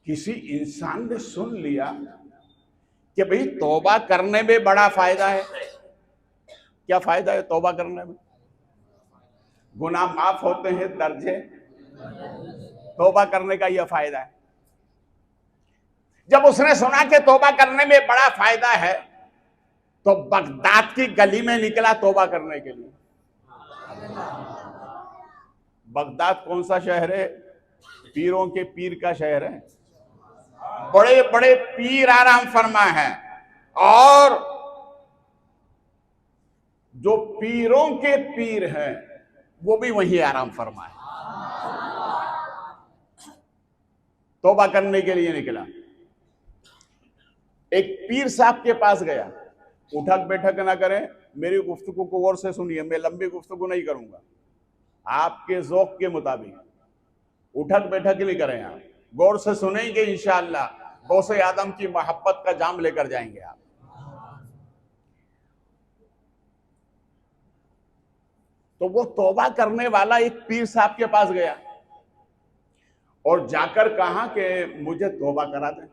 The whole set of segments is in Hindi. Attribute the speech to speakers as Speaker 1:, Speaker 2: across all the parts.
Speaker 1: किसी इंसान ने सुन लिया कि भाई तौबा करने में बड़ा फायदा है। क्या फायदा है तौबा करने में? गुनाह माफ होते हैं दर्जे, तौबा करने का यह फायदा है। जब उसने सुना कि तौबा करने में बड़ा फायदा है तो बगदाद की गली में निकला तौबा करने के लिए। बगदाद कौन सा शहर है? पीरों के पीर का शहर है। बड़े बड़े पीर आराम फरमा है और जो पीरों के पीर हैं वो भी वहीं आराम फरमा है। तौबा करने के लिए निकला। एक पीर साहब के पास गया। उठक बैठक ना करें, मेरी गुफ्तगू को गौर से सुनिए, मैं लंबी गुफ्तगू नहीं करूंगा, आपके ज़ौक़ के मुताबिक उठक बैठक नहीं करें, आप गौर से सुनेंगे, इंशाअल्लाह गौसे आदम की मोहब्बत का जाम लेकर जाएंगे आप। तो वो तौबा करने वाला एक पीर साहब के पास गया और जाकर कहा कि मुझे तौबा करा दे।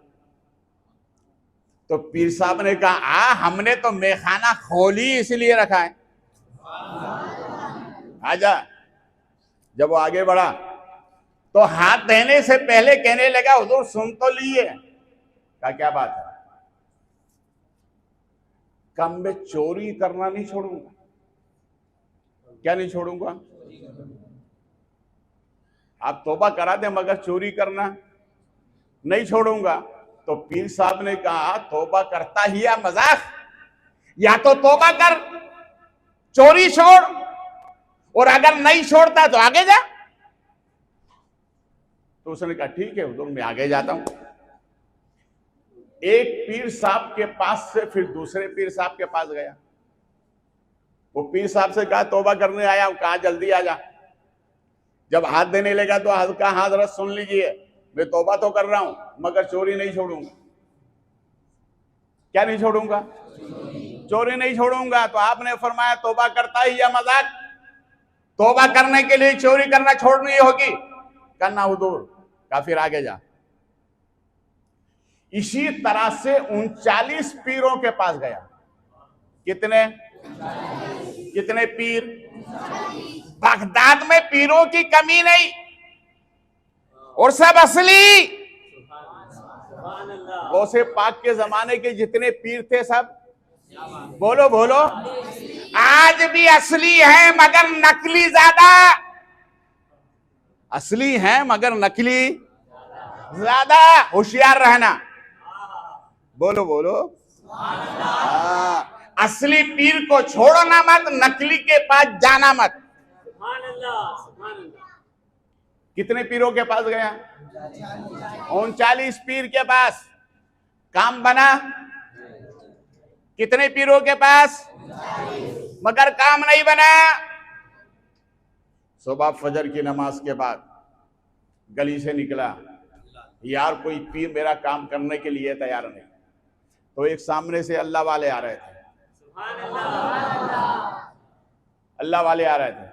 Speaker 1: तो पीर साहब ने कहा हमने तो मेखाना खोली इसलिए रखा है, आजा। जब वो आगे बढ़ा तो हाथ देने से पहले कहने लगा हुजूर सुन तो लिए। कहा क्या बात है? कम में चोरी करना नहीं छोड़ूंगा। क्या नहीं छोड़ूंगा? आप तौबा करा दे मगर चोरी करना नहीं छोड़ूंगा। तो पीर साहब ने कहा तौबा करता ही या मजाक? या तो तौबा कर, चोरी छोड़, और अगर नहीं छोड़ता तो आगे जा। तो उसने कहा ठीक है हुजूर मैं आगे जाता हूं। एक पीर साहब के पास से फिर दूसरे पीर साहब के पास गया। वो पीर साहब से कहा तौबा करने आया हूं, कहा जल्दी आ जा। जब हाथ देने लगा तो हल्का हाथ रस सुन लीजिए, मैं तौबा तो कर रहा हूं मगर चोरी नहीं छोड़ूंगा। क्या नहीं छोड़ूंगा? चोरी नहीं छोड़ूंगा। तो आपने फरमाया तौबा करता ही या मजाक? तौबा करने के लिए चोरी करना छोड़नी होगी। करना हुजूर। का फिर आगे जा। इसी तरह से 39 पीरों के पास गया। कितने? कितने पीर? बगदाद में पीरों की कमी नहीं और सब असली। गौसे पाक के जमाने के जितने पीर थे सब बोलो बोलो, आज भी असली है मगर नकली ज्यादा। असली है मगर नकली ज्यादा। होशियार रहना। बोलो बोलो। असली पीर को छोड़ना मत, नकली के पास जाना मत। कितने पीरों के पास गया? 39 पीर के पास। काम बना? कितने पीरों के पास? मगर काम नहीं बना। सुबह फजर की नमाज के बाद गली से निकला, यार कोई पीर मेरा काम करने के लिए तैयार नहीं। तो एक सामने से अल्लाह वाले आ रहे थे। अल्लाह वाले आ रहे थे।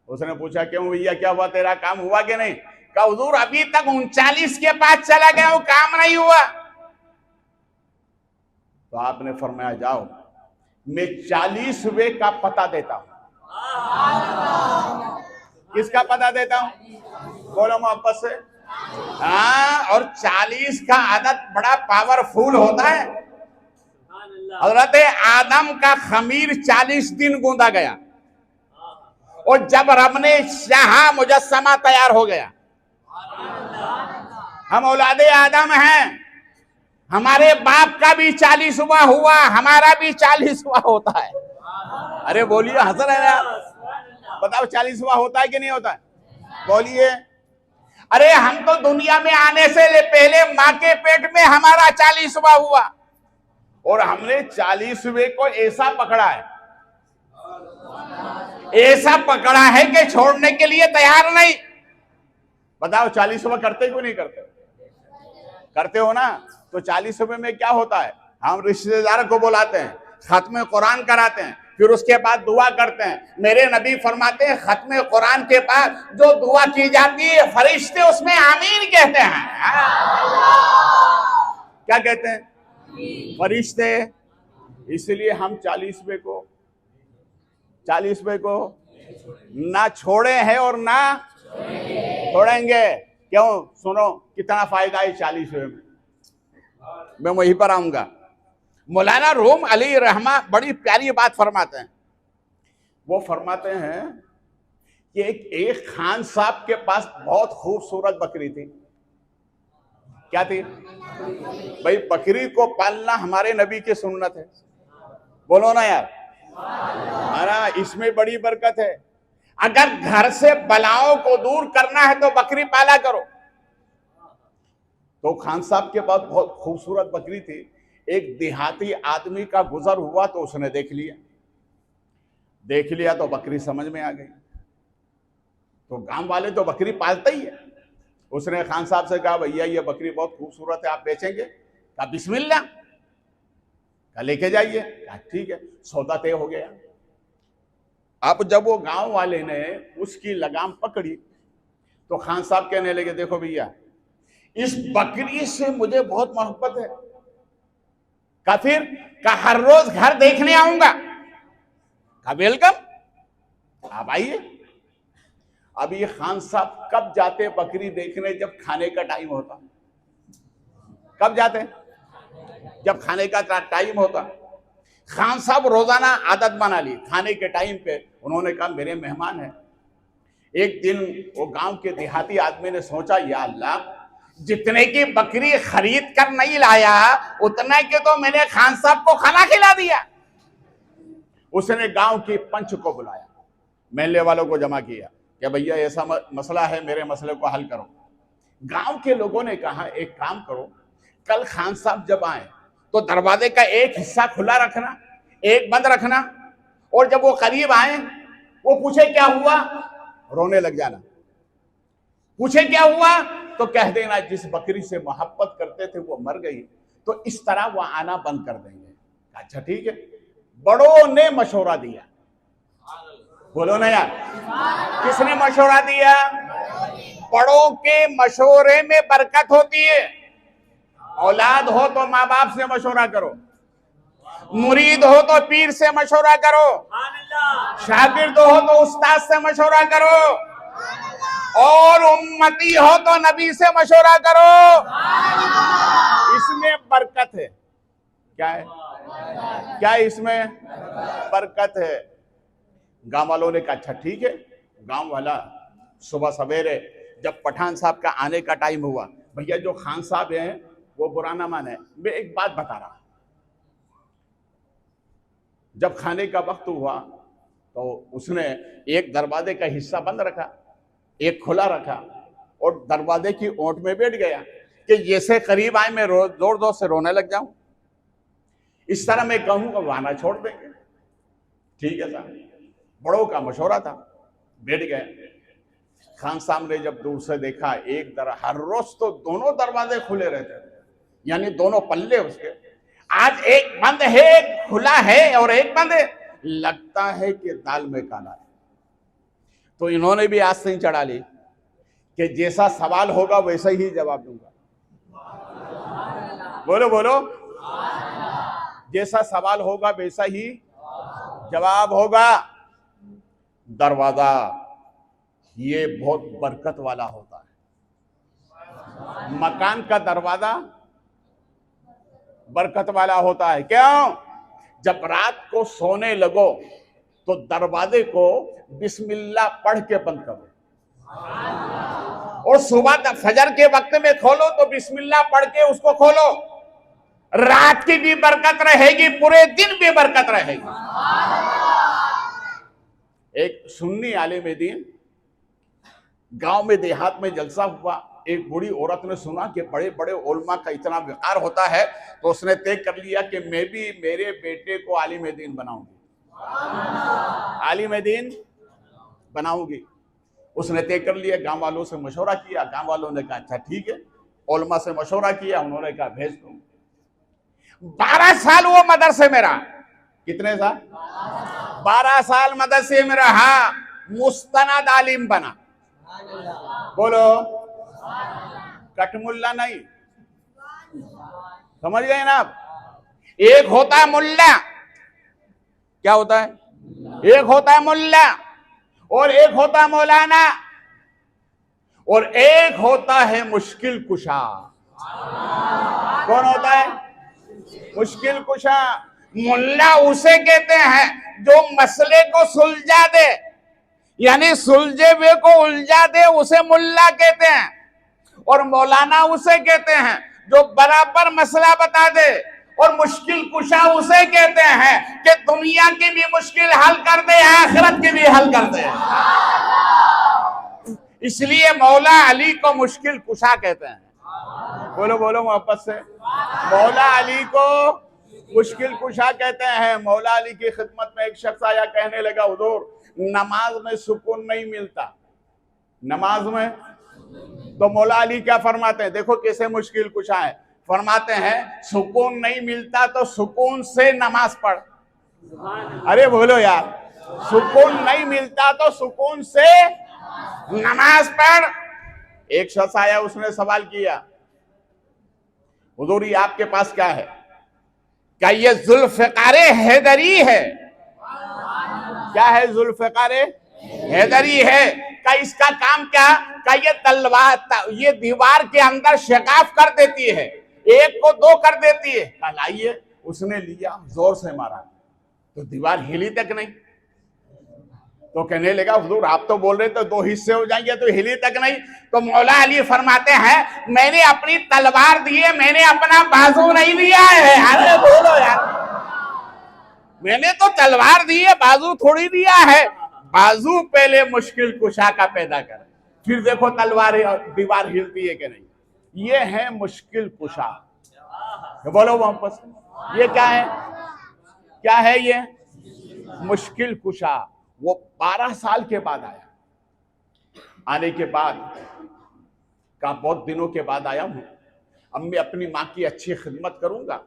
Speaker 1: उसने पूछा क्यों भैया क्या हुआ, तेरा काम हुआ कि नहीं? कहा हुजूर अभी तक 39 के पास चला गया हूं, काम नहीं हुआ। तो आपने फरमाया जाओ मैं 40वें का पता देता हूं। किसका पता देता हूं? बोलो मोहब्बत से। हाँ, और 40 का आदत बड़ा पावरफुल होता है। हजरत आदम का खमीर 40 दिन गूंदा गया और जब रब ने चाहा मुजस्समा तैयार हो गया। हम औलादे आदम हैं, हमारे बाप का भी 40वां हुआ, हमारा भी 40वां होता है। अरे बोलिए, हंस रहे हैं आप? बताओ 40वां होता है कि नहीं होता है? बोलिए। अरे हम तो दुनिया में आने से पहले माँ के पेट में हमारा 40वां हुआ और हमने 40वें को ऐसा पकड़ा है, ऐसा पकड़ा है कि छोड़ने के लिए तैयार नहीं। बताओ 40वां करते क्यों नहीं करते? करते हो ना। तो 40वें में क्या होता है? हम रिश्तेदार को बुलाते हैं, खत्म कुरान कराते हैं, फिर उसके बाद दुआ करते हैं। मेरे नबी फरमाते हैं खत्म कुरान के बाद जो दुआ की जाती है फरिश्ते उसमें आमीन कहते हैं। क्या कहते हैं? फरिश्ते। इसलिए हम 40वें को ना छोड़े हैं और ना छोड़ेंगे। क्यों? सुनो कितना फायदा है 40वें में, मैं वहीं पर आऊंगा। मौलाना रूम अली रहमा बड़ी प्यारी बात फरमाते हैं। वो फरमाते हैं कि एक खान साहब के पास बहुत खूबसूरत बकरी थी। क्या थी भाई? बकरी को पालना हमारे नबी की सुन्नत है। बोलो ना यार, अरे इसमें बड़ी बरकत है। अगर घर से बलाओं को दूर करना है तो बकरी पाला करो। तो खान साहब के पास बहुत खूबसूरत बकरी थी। एक देहाती आदमी का गुजर हुआ तो उसने देख लिया तो बकरी समझ में आ गई। तो गांव वाले तो बकरी पालते ही है। उसने खान साहब से कहा भैया ये बकरी बहुत खूबसूरत है, आप बेचेंगे? कहा बिस्मिल्लाह। कहा लेके जाइए। कहा ठीक है। सौदा तय हो गया। अब जब वो गांव वाले ने उसकी लगाम पकड़ी तो खान साहब कहने लगे देखो भैया इस बकरी से मुझे बहुत मोहब्बत है। कहा फिर? कहा हर रोज घर देखने आऊंगा। कहा वेलकम, आप आइए। अब ये खान साहब कब जाते बकरी देखने? जब खाने का टाइम होता। कब जाते? जब खाने का टाइम होता। खान साहब रोजाना आदत बना ली खाने के टाइम पे। उन्होंने कहा मेरे मेहमान हैं। एक दिन वो गांव के देहाती आदमी ने सोचा या अल्लाह जितने की बकरी खरीद कर नहीं लाया उतने के तो मैंने खान साहब को खाना खिला दिया। उसने गांव के पंच को बुलाया, मेले वालों को जमा किया कि भैया ऐसा मसला है, मेरे मसले को हल करो। गांव के लोगों ने कहा एक काम करो, कल खान साहब जब आए तो दरवाजे का एक हिस्सा खुला रखना, एक बंद रखना, और जब वो करीब आए वो पूछे क्या हुआ, रोने लग जाना। पूछे क्या हुआ तो कह देना जिस बकरी से मोहब्बत करते थे वो मर गई, तो इस तरह वो आना बंद कर देंगे। अच्छा ठीक है। बड़ों ने मशवरा दिया। बोलो ना यार, किसने मशवरा दिया? बड़ों के मशवरे में बरकत होती है। औलाद हो तो माँ बाप से मशवरा करो, मुरीद हो तो पीर से मशवरा करो, शागिर्द हो तो उस्ताद से मशवरा करो, और उम्मती हो तो नबी से मशवरा करो। इसमें बरकत है। क्या है? क्या इसमें बरकत है? गांव वालों ने कहा अच्छा ठीक है। गांव वाला सुबह सवेरे जब पठान साहब का आने का टाइम हुआ, भैया जो खान साहब हैं वो बुरा ना माने, मैं एक बात बता रहा। जब खाने का वक्त हुआ तो उसने एक दरवाजे का हिस्सा बंद रखा, एक खुला रखा, और दरवाजे की ओट में बैठ गया कि जैसे करीब आए मैं जोर जोर से रोने लग जाऊं। इस तरह मैं कहूंगा वाना छोड़ देंगे। ठीक है साहब, बड़ों का मशवरा था, बैठ गए। खान साहब ने जब दूर से देखा एक हर रोज तो दोनों दरवाजे खुले रहते थे, यानी दोनों पल्ले उसके, आज एक बंद है, एक खुला है और एक बंद है। लगता है कि दाल में काला है। तो इन्होंने भी आज से ही चढ़ा ली कि जैसा सवाल होगा वैसा ही जवाब दूंगा। बोलो बोलो, जैसा सवाल होगा वैसा ही जवाब होगा। दरवाजा ये बहुत बरकत वाला होता है। मकान का दरवाजा बरकत वाला होता है। क्यों? जब रात को सोने लगो तो दरवाजे को बिस्मिल्लाह पढ़ के बंद करो, और सुबह फजर के वक्त में खोलो तो बिस्मिल्लाह पढ़ के उसको खोलो। रात की भी बरकत रहेगी, पूरे दिन भी बरकत रहेगी। एक सुन्नी आलिम दीन गांव में देहात में जलसा हुआ। एक बूढ़ी औरत ने सुना कि बड़े बड़े उलमा का इतना विकार होता है, तो उसने तय कर लिया कि मैं भी मेरे बेटे को आलिम दीन बनाऊंगी, आलिम दीन बनाऊंगी। उसने तय कर लिया, गांव वालों से मशवरा किया। गांव वालों ने कहा अच्छा ठीक है। उलमा से मशवरा किया, उन्होंने कहा भेज दो। 12 साल वो मदरसे में रहा। कितने साल? 12 साल मदरसे में रहा, मुस्तनद आलिम बना। बोलो, कटमुल्ला नहीं। समझ गए ना आप? एक होता है मुल्ला, क्या होता है? एक होता है मुल्ला, और एक होता है मौलाना, और एक होता है मुश्किल कुशा। कौन होता है? मुश्किल कुशा। मुल्ला उसे कहते हैं जो मसले को सुलझा दे, यानी सुलझे हुए को उलझा दे, उसे मुल्ला कहते हैं। और मौलाना उसे कहते हैं जो बराबर मसला बता दे। और मुश्किल कुशा उसे कहते हैं कि दुनिया की भी मुश्किल हल कर दे, आखिरत की भी हल कर दे। इसलिए मौला अली को मुश्किल कुशा कहते हैं। बोलो बोलो मोहब्बत से, मौला अली को मुश्किल कुशा कहते हैं। मौला अली की खिदमत में एक शख्स आया, कहने लगा, हुजूर नमाज में सुकून नहीं मिलता। नमाज में तो मौला अली क्या फरमाते हैं? देखो कैसे मुश्किल कुशा है। फरमाते हैं सुकून नहीं मिलता तो सुकून से नमाज पढ़। अरे बोलो यार, सुकून नहीं मिलता तो सुकून से नमाज पढ़। एक शख्स आया, उसने सवाल किया, हुजूर ये आपके पास क्या है? क्या ये जुल्फ़िकार हैदरी है? क्या है? जुल्फ़िकार हैदरी है। क्या इसका काम क्या? क्या ये तलवार, ये दीवार के अंदर शिकाफ कर देती है, एक को दो कर देती है। क्या लाइए? उसने लिया, जोर से मारा तो दीवार हिली तक नहीं। तो कहने लगा, हुजूर आप तो बोल रहे थे 2 हिस्से हो जाएंगे, तो हिली तक नहीं। तो मौला अली फरमाते हैं मैंने अपनी तलवार दी है, मैंने अपना बाजू नहीं दिया है। अरे बोलो यार, मैंने तो तलवार दी है, बाजू थोड़ी दिया है। बाजू पहले मुश्किल कुशा का पैदा कर, फिर देखो तलवार दीवार हिलती है कि नहीं। ये है मुश्किल कुशा। बोलो वापस, ये क्या है? क्या है ये? मुश्किल कुशा। वो 12 साल के बाद आया। आने के बाद का बहुत दिनों के बाद आया हूं, अब मैं अपनी माँ की अच्छी खिदमत करूंगा,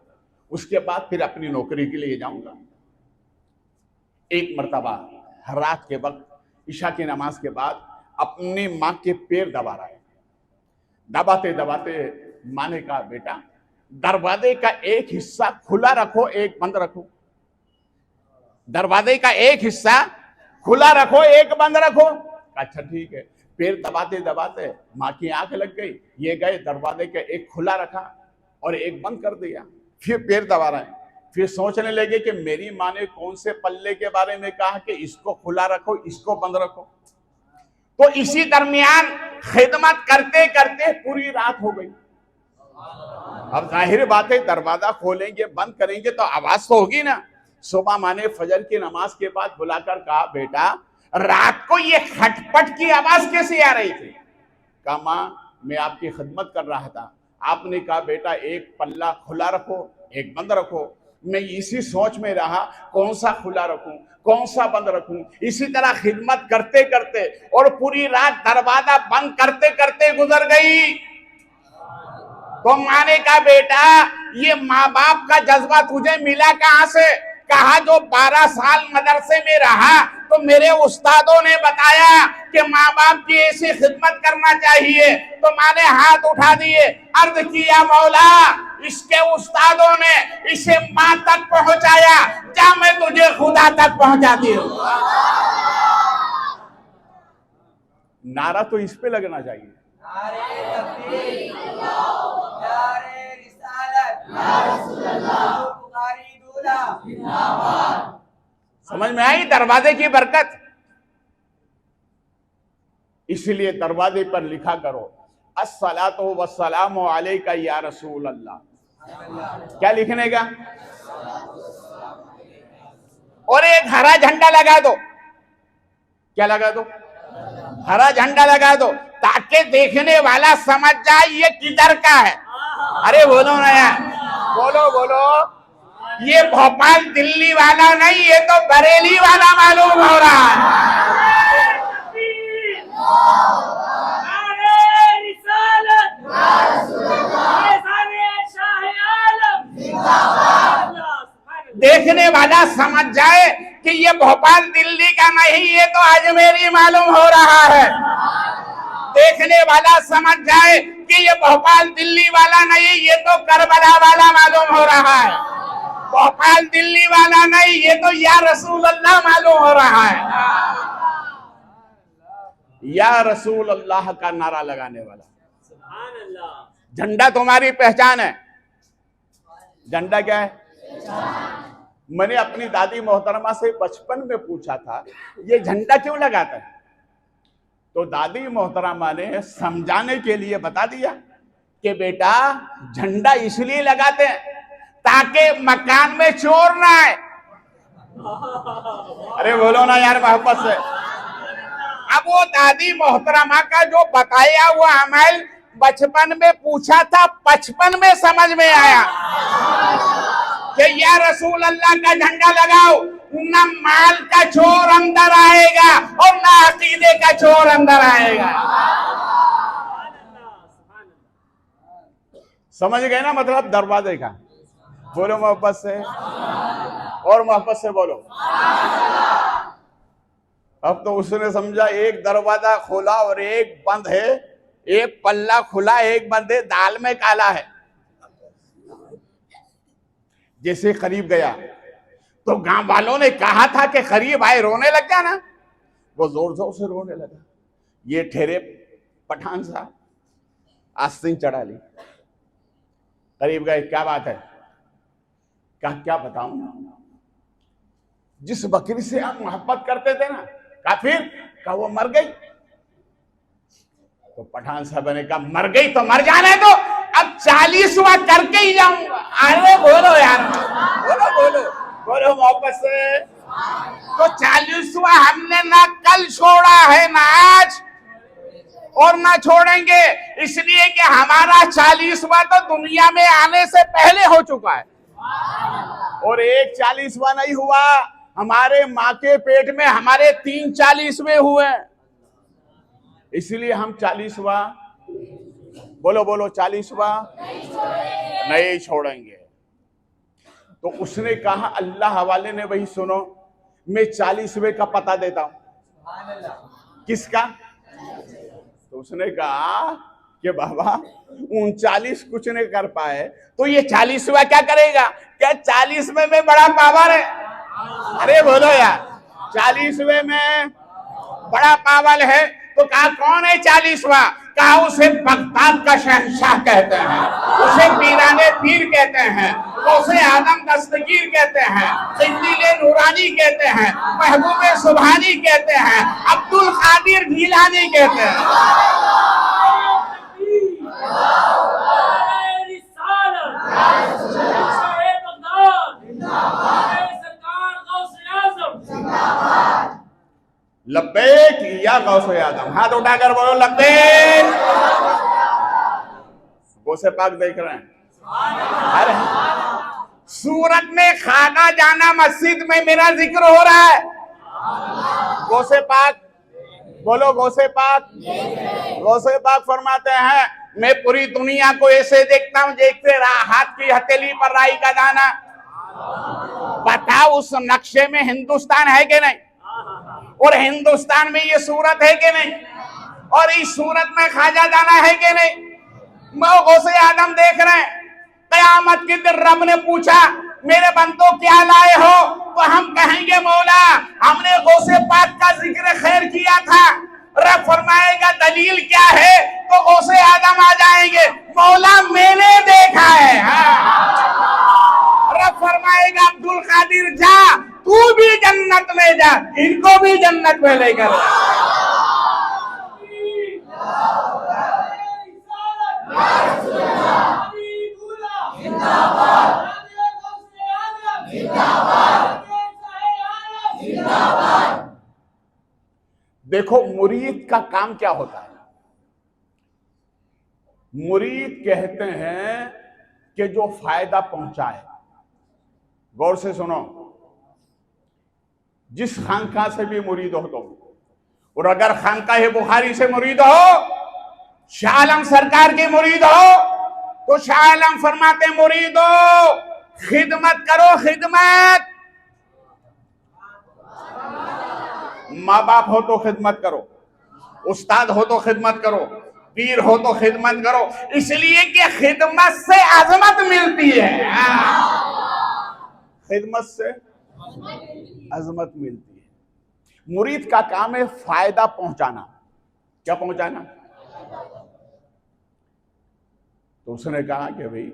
Speaker 1: उसके बाद फिर अपनी नौकरी के लिए जाऊंगा। एक मर्तबा रात के वक्त ईशा की नमाज के बाद अपनी माँ के पैर दबा रहा है। दबाते दबाते माँ ने कहा, बेटा दरवाजे का एक हिस्सा खुला रखो, एक बंद रखो। दरवाजे का एक हिस्सा खुला रखो, एक बंद रखो। अच्छा ठीक है। पैर दबाते दबाते माँ की आंख लग गई। ये गए, दरवाजे का एक खुला रखा और एक बंद कर दिया। फिर पैर दबा रहे हैं। फिर सोचने लगे कि मेरी माँ ने कौन से पल्ले के बारे में कहा कि इसको खुला रखो, इसको बंद रखो। तो इसी दरमियान खिदमत करते करते पूरी रात हो गई। अब जाहिर बात है, दरवाजा खोलेंगे बंद करेंगे तो आवाज तो होगी ना। सुबह माँ ने फजर की नमाज के बाद बुलाकर कहा, बेटा रात को ये खटपट की आवाज कैसे आ रही थी? कहा, माँ मैं आपकी खिदमत कर रहा था, आपने कहा बेटा एक पल्ला खुला रखो, एक बंद रखो। मैं इसी सोच में रहा, कौन सा खुला रखूं, कौन सा बंद रखूं। इसी तरह खिदमत करते करते और पूरी रात दरवाजा बंद करते करते गुजर गई। तो माँ ने कहा, बेटा ये माँ बाप का जज्बा तुझे मिला कहां से? कहा, जो 12 साल मदरसे में रहा तो मेरे उस्तादों ने बताया कि माँ बाप की ऐसी खिदमत करना चाहिए। तो माँ ने हाथ उठा दिए, अर्ज किया, मौला इसके उस्तादों ने इसे माँ तक पहुंचाया, जा मैं तुझे खुदा तक पहुंचाती हूँ। नारा तो इस पे लगना चाहिए। समझ में आई दरवाजे की बरकत? इसलिए दरवाजे पर लिखा करो, अस्सलातु वस्सलामु अलैका या रसूल अल्लाह। क्या लिखने का? और एक हरा झंडा लगा दो। क्या लगा दो? हरा झंडा लगा दो, ताकि देखने वाला समझ जाए ये किधर का है। अरे बोलो ना यार, बोलो बोलो। ये भोपाल दिल्ली वाला नहीं, ये तो बरेली वाला मालूम हो रहा है। देखने वाला समझ जाए कि ये भोपाल दिल्ली का नहीं, ये तो अजमेरी मालूम हो रहा है। देखने वाला समझ जाए कि ये भोपाल दिल्ली वाला नहीं, ये तो करबला वाला मालूम हो रहा है। भोपाल दिल्ली वाला नहीं, ये तो या रसूल अल्लाह मालूम हो रहा है। या रसूल अल्लाह का नारा लगाने वाला। झंडा तुम्हारी पहचान है। झंडा क्या है? मैंने अपनी दादी मोहतरमा से बचपन में पूछा था, ये झंडा क्यों लगाता है? तो दादी मोहतरमा ने समझाने के लिए बता दिया कि बेटा झंडा इसलिए लगाते हैं ताकि मकान में चोर ना आए। अरे बोलो ना यार मोहब्बत से। अब वो दादी मोहतरमा का जो बताया हुआ अमल बचपन में पूछा था, 55 में समझ में आया कि या रसूल अल्लाह का झंडा लगाओ, ना माल का चोर अंदर आएगा और ना अकीदे का चोर अंदर आएगा। समझ गए ना मतलब दरवाजे का? बोलो मोहब्बत से, और मोहब्बत से बोलो। अब तो उसने समझा एक दरवाजा खोला और एक बंद है, एक पल्ला खुला एक बंद है, दाल में काला है। जैसे करीब गया तो गांव वालों ने कहा था कि करीब आए रोने लग गया ना, वो जोर जोर से रोने लगा। ये ठहरे पठान साहब, आस्तीन चढ़ा ली। करीब गए, क्या बात है? क्या बताऊं, जिस बकरी से आप मोहब्बत करते थे ना, फिर का वो मर गई। तो पठान साहब ने कहा मर गई तो मर जाने दो, अब 40वां करके ही जाऊंगा। अरे बोलो यार, बोलो बोलो बोलो मोहब्बत से। तो 40वां हमने ना कल छोड़ा है ना आज, और ना छोड़ेंगे, इसलिए कि हमारा 40वां तो दुनिया में आने से पहले हो चुका है, और एक 40वां नहीं हुआ, हमारे माँ के पेट में हमारे 3 40वें हुए, इसलिए हम 40वां, बोलो बोलो 40वां नहीं छोड़ेंगे। तो उसने कहा अल्लाह हवाले ने, वही सुनो, मैं 40वें का पता देता हूं। किसका? तो उसने कहा कि बाबा 39 कुछ नहीं कर पाए तो ये 40वां क्या करेगा? क्या 40वें में बड़ा पावर है? अरे बोलो यार, 40वें में बड़ा पावर है। तो कहा कौन है 40वां? कहा उसे बगदाद का शहंशाह कहते हैं, उसे पीराने पीर कहते हैं, उसे आदम दस्तगीर कहते हैं, सिद्दीक़े नूरानी कहते हैं, महबूबे सुभानी कहते हैं, अब्दुल कादिर गीलानी कहते हैं। लब्बैक या गौसे आदम, हाथ उठाकर बोलो लब्बैक। गौसे पाक देख रहे हैं। अरे सूरत में खाना जाना मस्जिद में मेरा जिक्र हो रहा है। गौसे पाक बोलो, गौसे पाक। गौसे पाक फरमाते हैं मैं पूरी दुनिया को ऐसे देखता हूं जैसे हाथ की हथेली पर राई का दाना। बताओ उस नक्शे में हिंदुस्तान है कि नहीं? और हिंदुस्तान में ये सूरत है कि नहीं? और इस सूरत में खाजा दाना है कि नहीं? वो गौसे आदम देख रहे हैं। कयामत के दिन रब ने पूछा मेरे बंदो क्या लाए हो? तो हम कहेंगे मौला हमने गौसे पाक का जिक्र खैर किया था। रब फरमाएगा दलील क्या है? तो गौसे आदम आ जाएंगे, मौला मैंने देखा है। रब फरमाएगा अब्दुल कादिर जा, तू भी जन्नत में जा, इनको भी जन्नत में लेकर। देखो मुरीद का काम क्या होता है। मुरीद कहते हैं कि जो फायदा पहुंचाए। गौर से सुनो, जिस खानका से भी मुरीद हो तुम, और अगर खानका बुखारी से मुरीद हो, शाह आलम सरकार के मुरीद हो, तो शाह आलम फरमाते मुरीदो खिदमत करो, खिदमत। माँ बाप हो तो खिदमत करो, उस्ताद हो तो खिदमत करो, पीर हो तो खिदमत करो, इसलिए कि खिदमत से अजमत मिलती है। खिदमत से अजमत मिलती है। मुरीद का काम है फायदा पहुंचाना। क्या पहुंचाना? तो उसने कहा कि भाई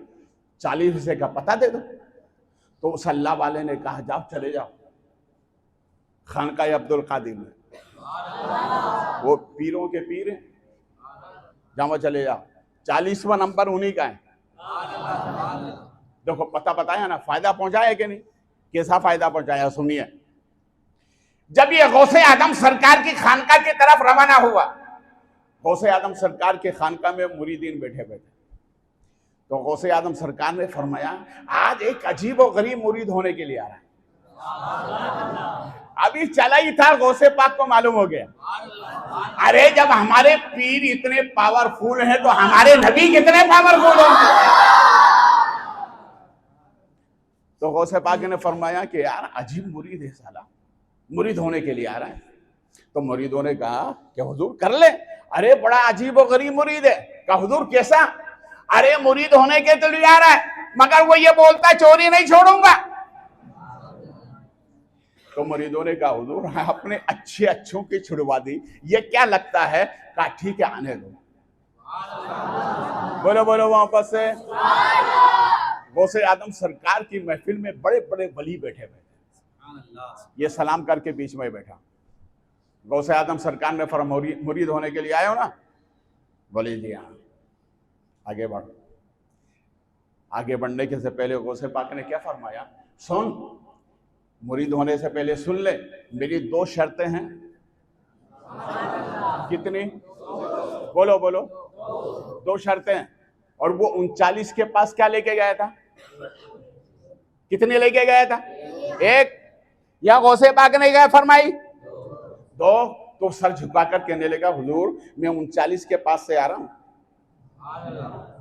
Speaker 1: 40 हिस्से का पता दे दो। तो उस अल्लाह वाले ने कहा जाओ, चले जाओ खानकाह अब्दुल कादिर में, वो पीरों के पीर हैं, जाओ चले जाओ, 40वां नंबर उन्हीं का है। देखो पता बताया ना, फायदा पहुंचाया कि नहीं? कैसा फायदा पहुंचाया सुनिए। जब ये गौसे आदम सरकार की खानका की तरफ रवाना हुआ, गौसे आदम सरकार के खानका में मुरीदीन बैठे बैठे, तो गौसे आदम सरकार ने फरमाया आज एक अजीब और गरीब मुरीद होने के लिए आ रहा है। अभी चला ही था, गौसे पाक को मालूम हो गया, अरे जब हमारे पीर इतने पावरफुल हैं तो हमारे नबी कितने पावरफुल होंगे। तो गौसे पाक ने फरमाया कि यार अजीब मुरीद है साला, मुरीद होने के लिए आ रहा है। तो मुरीदों ने कहा कि हुजूर कर ले। अरे बड़ा अजीब और गरीब मुरीद है। कहा हुजूर कैसा? अरे मुरीद होने के तो लिए आ रहा है, मगर वो ये बोलता है चोरी नहीं छोड़ूंगा। तो मुरीदों ने कहा हुजूर अपने अच्छे अच्छों की छुड़वा दी, ये क्या लगता है? कहा ठीक है आने दो। बोलो बोलो वापस से। गौसे आदम सरकार की महफिल में बड़े बड़े वली बैठे बैठे, ये सलाम करके बीच में बैठा। गौसे आदम सरकार ने फरमा मुरीद होने के लिए आए हो ना? बोले जी हाँ। आगे बढ़ो। आगे बढ़ने के से पहले गौसे पाक ने क्या फरमाया? सुन, मुरीद होने से पहले सुन ले, मेरी 2 शर्तें हैं। कितनी? बोलो बोलो। 2 शर्तें। और वो 39 के पास क्या लेके गया था? कितने लेके गया था? 1 या गौसे पाक ने क्या फरमाई? 2। तो सर झुकाकर कहने लगा हुजूर मैं 39 के पास से आ रहा हूं,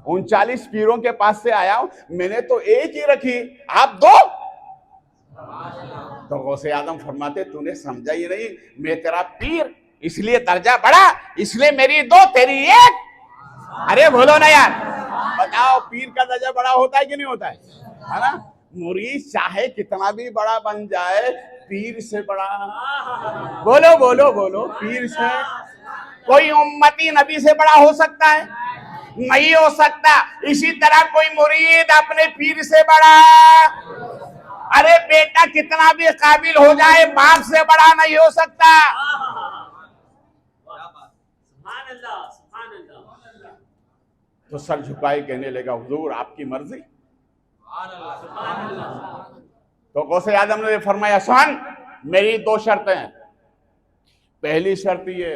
Speaker 1: 39 पीरों के पास से आया हूं, मैंने तो 1 ही रखी, आप 2। तो गौसे आदम फरमाते तूने समझा ही नहीं, मैं तेरा पीर इसलिए दर्जा बढ़ा, इसलिए मेरी 2 तेरी 1। अरे बोलो ना यार, बताओ पीर का दर्जा बड़ा होता है कि नहीं होता है ना? मुरीद चाहे कितना भी बड़ा बन जाए, पीर से बड़ा। बोलो बोलो बोलो। पीर से कोई उम्मती नबी से बड़ा हो सकता है? नहीं हो सकता। इसी तरह कोई मुरीद अपने पीर से बड़ा। अरे बेटा कितना भी काबिल हो जाए, बाप से बड़ा नहीं हो सकता। तो सर झुकाए कहने लगा हुजूर आपकी मर्जी। तो गौसे आदम ने फरमाया सुन, मेरी 2 शर्तें हैं। पहली शर्त ये,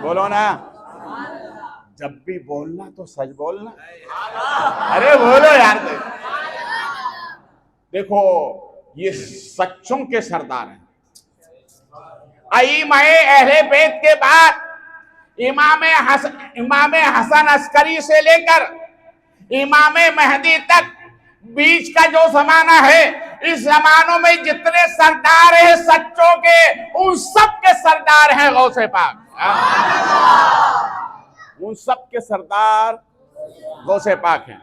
Speaker 1: बोलो ना, जब भी बोलना तो सच बोलना। अरे बोलो यार। देखो ये सच्चों के सरदार हैं। इमाम अहले बैत के बाद इमाम हसन अस्करी से लेकर इमाम मेहदी तक बीच का जो जमाना है, इस जमानों में जितने सरदार हैं सच्चों के, उन सब के सरदार हैं गौसे पाक। उन सब के सरदार गौसे पाक हैं।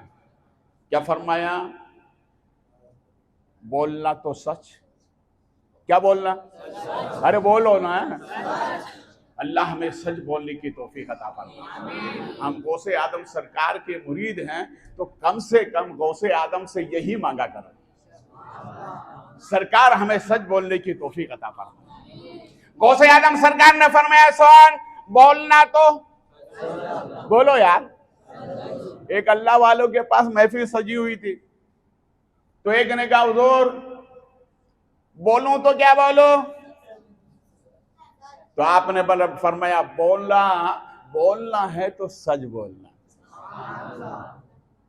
Speaker 1: क्या फरमाया? बोलना तो सच। क्या बोलना? अरे बोलो ना। अल्लाह हमें सच बोलने की तौफीक अता फरमाए। हम गौसे आदम सरकार के मुरीद हैं तो कम से कम गौसे आदम से यही मांगा करें, सरकार हमें सच बोलने की तौफीक अता फरमाए। गौसे आदम सरकार ने फरमाया सुन, बोलना तो बोलो यार। एक अल्लाह वालों के पास महफिल सजी हुई थी, तो एक ने कहा हुजूर बोलूं तो क्या बोलो? तो आपने फरमाया बोलना है तो सच बोलना,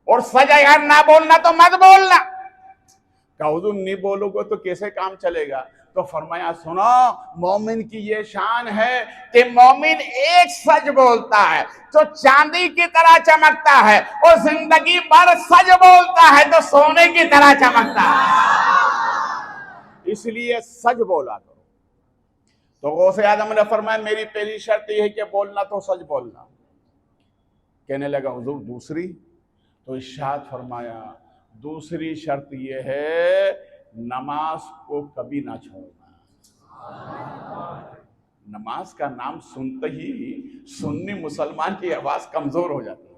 Speaker 1: और सच अगर ना बोलना तो मत बोलना। कहा हुजूर नहीं बोलोगे तो कैसे काम चलेगा? तो फरमाया सुनो, मोमिन की ये शान है कि मोमिन एक सच बोलता है तो चांदी की तरह चमकता है, और जिंदगी भर सच बोलता है तो सोने की तरह चमकता है। इसलिए सच बोला करो। तो गौसे आदम ने फरमाया मेरी पहली शर्त यह है कि बोलना तो सच बोलना। कहने लगा हुजूर दूसरी? तो इरशाद फरमाया दूसरी शर्त यह है नमाज को कभी ना छोड़ना। नमाज का नाम सुनते ही सुन्नी मुसलमान की आवाज कमजोर हो जाती है।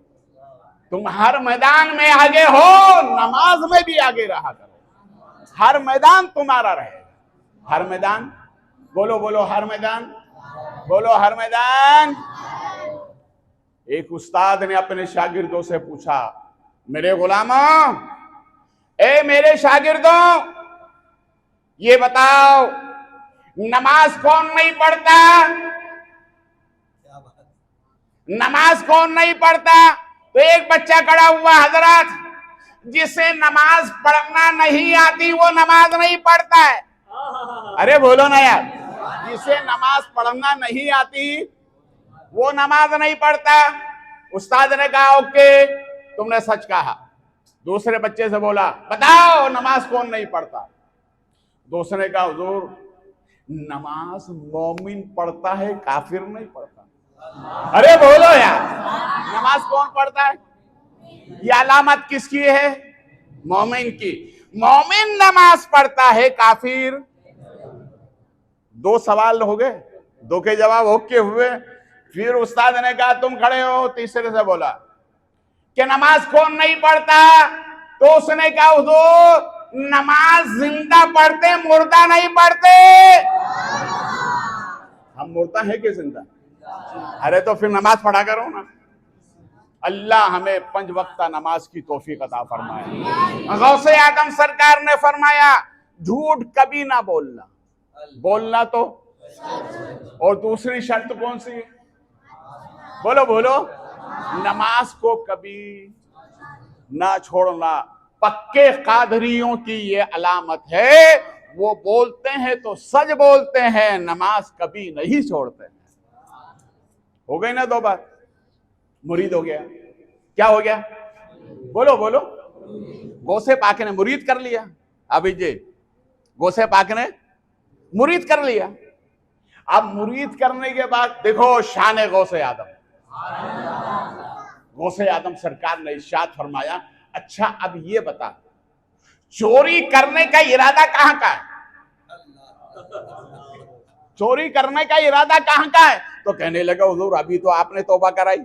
Speaker 1: तुम हर मैदान में आगे हो, नमाज में भी आगे रहा करो। हर मैदान तुम्हारा रहेगा। हर मैदान, बोलो बोलो हर मैदान, बोलो हर मैदान। एक उस्ताद ने अपने शागिर्दों से पूछा, मेरे गुलामों, ए मेरे शागिर्दों, ये बताओ नमाज कौन नहीं पढ़ता? नमाज कौन नहीं पढ़ता? तो एक बच्चा खड़ा हुआ, हजरत जिसे नमाज पढ़ना नहीं आती वो नमाज नहीं पढ़ता है। अरे बोलो ना यार, जिसे नमाज पढ़ना नहीं आती वो नमाज नहीं पढ़ता। उस्ताद ने कहा ओके, तुमने सच कहा। दूसरे बच्चे से बोला बताओ नमाज कौन नहीं पढ़ता? दूसरे ने कहा हुजूर नमाज मोमिन पढ़ता है, काफिर नहीं पढ़ता। अरे बोलो यार, नमाज कौन पढ़ता है? ये अलामत किसकी है? मोमिन की। मोमिन नमाज पढ़ता है, काफिर। दो सवाल हो गए, दो के जवाब ओके हुए। फिर उस्ताद ने कहा तुम खड़े हो। तीसरे से बोला कि नमाज कौन नहीं पढ़ता? तो उसने कहा हुजूर नमाज जिंदा पढ़ते, मुर्दा नहीं पढ़ते। हम मुर्दा है कि जिंदा? अरे तो फिर नमाज पढ़ा करो ना। अल्लाह हमें 5 वक्त नमाज की तौफीक अता फरमाए। गौसे आदम सरकार ने फरमाया झूठ कभी ना बोलना, बोलना तो। और दूसरी शर्त कौन सी है? बोलो बोलो, नमाज को कभी ना छोड़ना। पक्के कादरियों की ये अलामत है, वो बोलते हैं तो सच बोलते हैं, नमाज कभी नहीं छोड़ते हैं। हो गई ना 2 बात? मुरीद हो गया। क्या हो गया? बोलो बोलो। गौसे पाक ने मुरीद कर लिया। अभी जी गौसे पाक ने मुरीद कर लिया। अब मुरीद करने के बाद देखो शान गौसे आदम। गौसे आदम सरकार ने इरशाद फरमाया अच्छा अब ये बता चोरी करने का इरादा कहां का है? चोरी करने का इरादा कहां का है? तो कहने लगा हुजूर अभी तो आपने तौबा कराई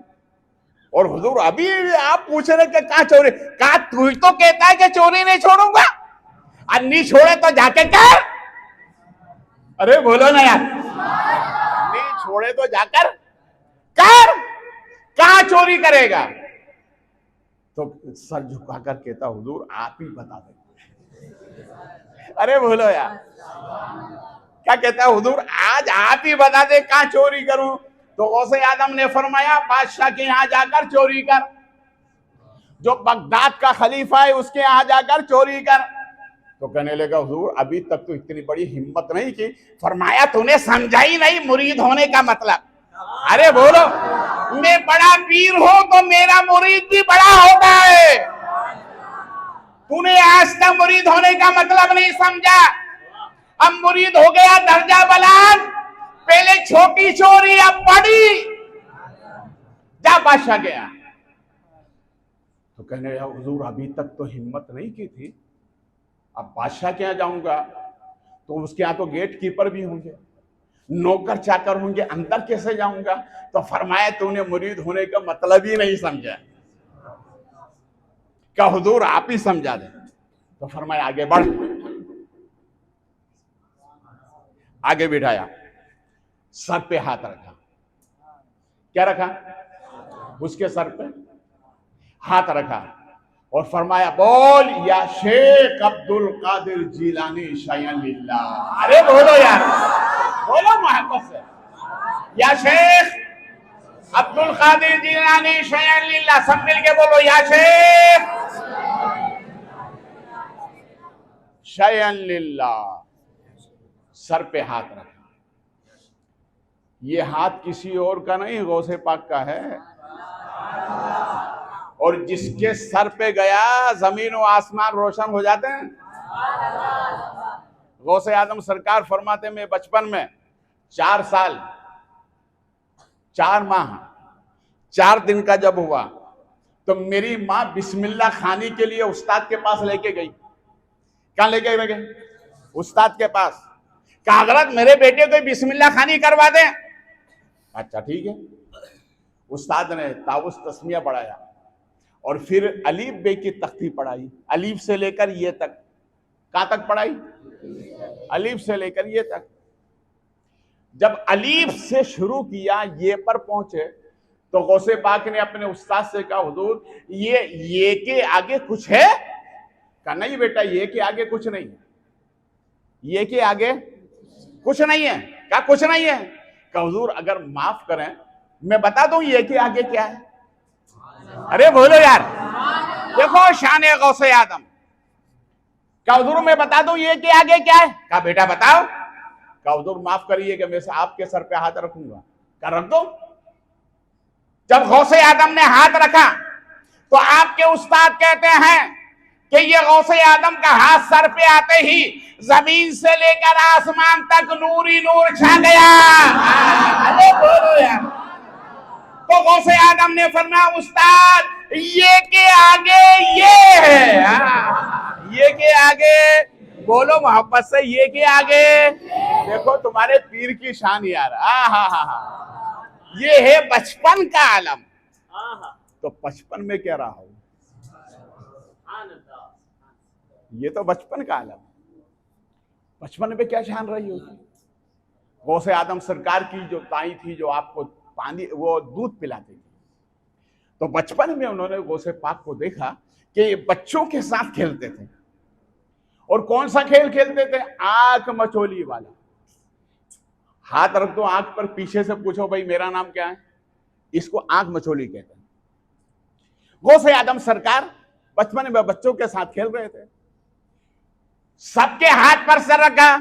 Speaker 1: और हुजूर अभी आप पूछ रहे कि कहां चोरी? कहा तू तो कहता है कि चोरी नहीं छोड़ूंगा, अन्नी छोड़े तो जाके कर। अरे बोलो ना यार, नहीं छोड़े तो जाकर कर। कहां चोरी करेगा? तो सर झुकाकर कहता हुजूर आप ही बता दें। अरे बोलो यार, क्या कहता है हुजूर आज आप ही बता दे कहां चोरी करूं? तो गौसे आदम ने फरमाया बादशाह के यहां जाकर चोरी कर, जो बगदाद का खलीफा है उसके यहां जाकर चोरी कर। तो कहने लगा हुजूर अभी तक तो इतनी बड़ी हिम्मत नहीं की। फरमाया तूने समझा ही नहीं मुरीद होने का मतलब। अरे बोलो, मैं बड़ा पीर हूं तो मेरा मुरीद भी बड़ा होता है। तूने आज तक मुरीद होने का मतलब नहीं समझा। अब मुरीद हो गया दर्जा बुलंद, पहले छोटी चोरी अब बड़ी। जा बादशाह गया। तो कहने लगा हुजूर अभी तक तो हिम्मत नहीं की थी, अब बादशाह के यहाँ जाऊंगा तो उसके यहाँ तो गेट कीपर भी होंगे, नौकर चाकर होंगे, अंदर कैसे जाऊंगा? तो फरमाया तूने मुरीद होने का मतलब ही नहीं समझा। क्या हुजूर आप ही समझा दे? तो फरमाया आगे बढ़। आगे बिठाया, सर पे हाथ रखा। क्या रखा? उसके सर पे हाथ रखा और फरमाया बोल या शेख अब्दुल कादिर जिलानी शयन लिल्लाह। अरे बोलो यार, बोलो मोहब्बत से, या शेख अब्दुल कादिर जिलानी शयन लिल्लाह। सब मिलके बोलो या शेख शयन लिल्लाह। सर पे हाथ रखा। ये हाथ किसी और का नहीं, गौसे पाक का है। और जिसके सर पे गया जमीन और आसमान रोशन हो जाते हैं। गौसे आदम सरकार फरमाते मैं बचपन में 4 साल 4 माह 4 दिन का जब हुआ तो मेरी माँ बिस्मिल्लाह खानी के लिए उस्ताद के पास लेके गई। कहां लेके गई? उस्ताद के पास। कहा हजरत मेरे बेटे को बिस्मिल्लाह खानी करवा दें। अच्छा ठीक है। उस्ताद ने ताउस तस्मिया पढ़ाया और फिर अलीफ बे की तख्ती पढ़ाई, अलीफ से लेकर ये तक। कहां तक पढ़ाई? अलीफ से लेकर ये तक। जब अलीफ से शुरू किया ये पर पहुंचे तो गौसे पाक ने अपने उस्ताद से कहा हुजूर ये के आगे कुछ है? कहा नहीं बेटा ये के आगे कुछ नहीं है, ये के आगे कुछ नहीं है। कहा कुछ नहीं है? कहा हुजूर अगर माफ करें मैं बता दूं ये के आगे क्या है। अरे बोलो यार, देखो शान गौसे आदम। कहा हुजूर मैं बता दूं ये के आगे क्या है? कहा बेटा बताओ। कहा हुजूर माफ करिए कि मैं आपके सर पे हाथ रखूंगा। कहा रख दो। जब गौसे आदम ने हाथ रखा तो आपके उस्ताद कहते हैं कि ये गौसे आदम का हाथ सर पे आते ही जमीन से लेकर आसमान तक नूर ही नूर छा गया। अरे बोलो यार। तो गौसे आदम ने फरमाया उस्ताद ये के आगे ये है। ये के आगे बोलो मोहब्बत से, ये के आगे देखो तुम्हारे पीर की शान यार। हा ये है बचपन का आलम। तो बचपन में क्या रहा हो, ये तो बचपन का आलम। बचपन में क्या शान रही होगी? गौसे आदम सरकार की जो ताई थी जो आपको पानी वो दूध पिलाती थी, तो बचपन में उन्होंने गौसे पाक को देखा कि ये बच्चों के साथ खेलते थे। और कौन सा खेल खेलते थे? आंख मचोली वाला। हाथ रख दो आंख पर, पीछे से पूछो भाई मेरा नाम क्या है, इसको आंख मचोली कहते हैं। गौसे आदम सरकार बचपन में बच्चों के साथ खेल रहे थे, सबके हाथ पर सर रखा,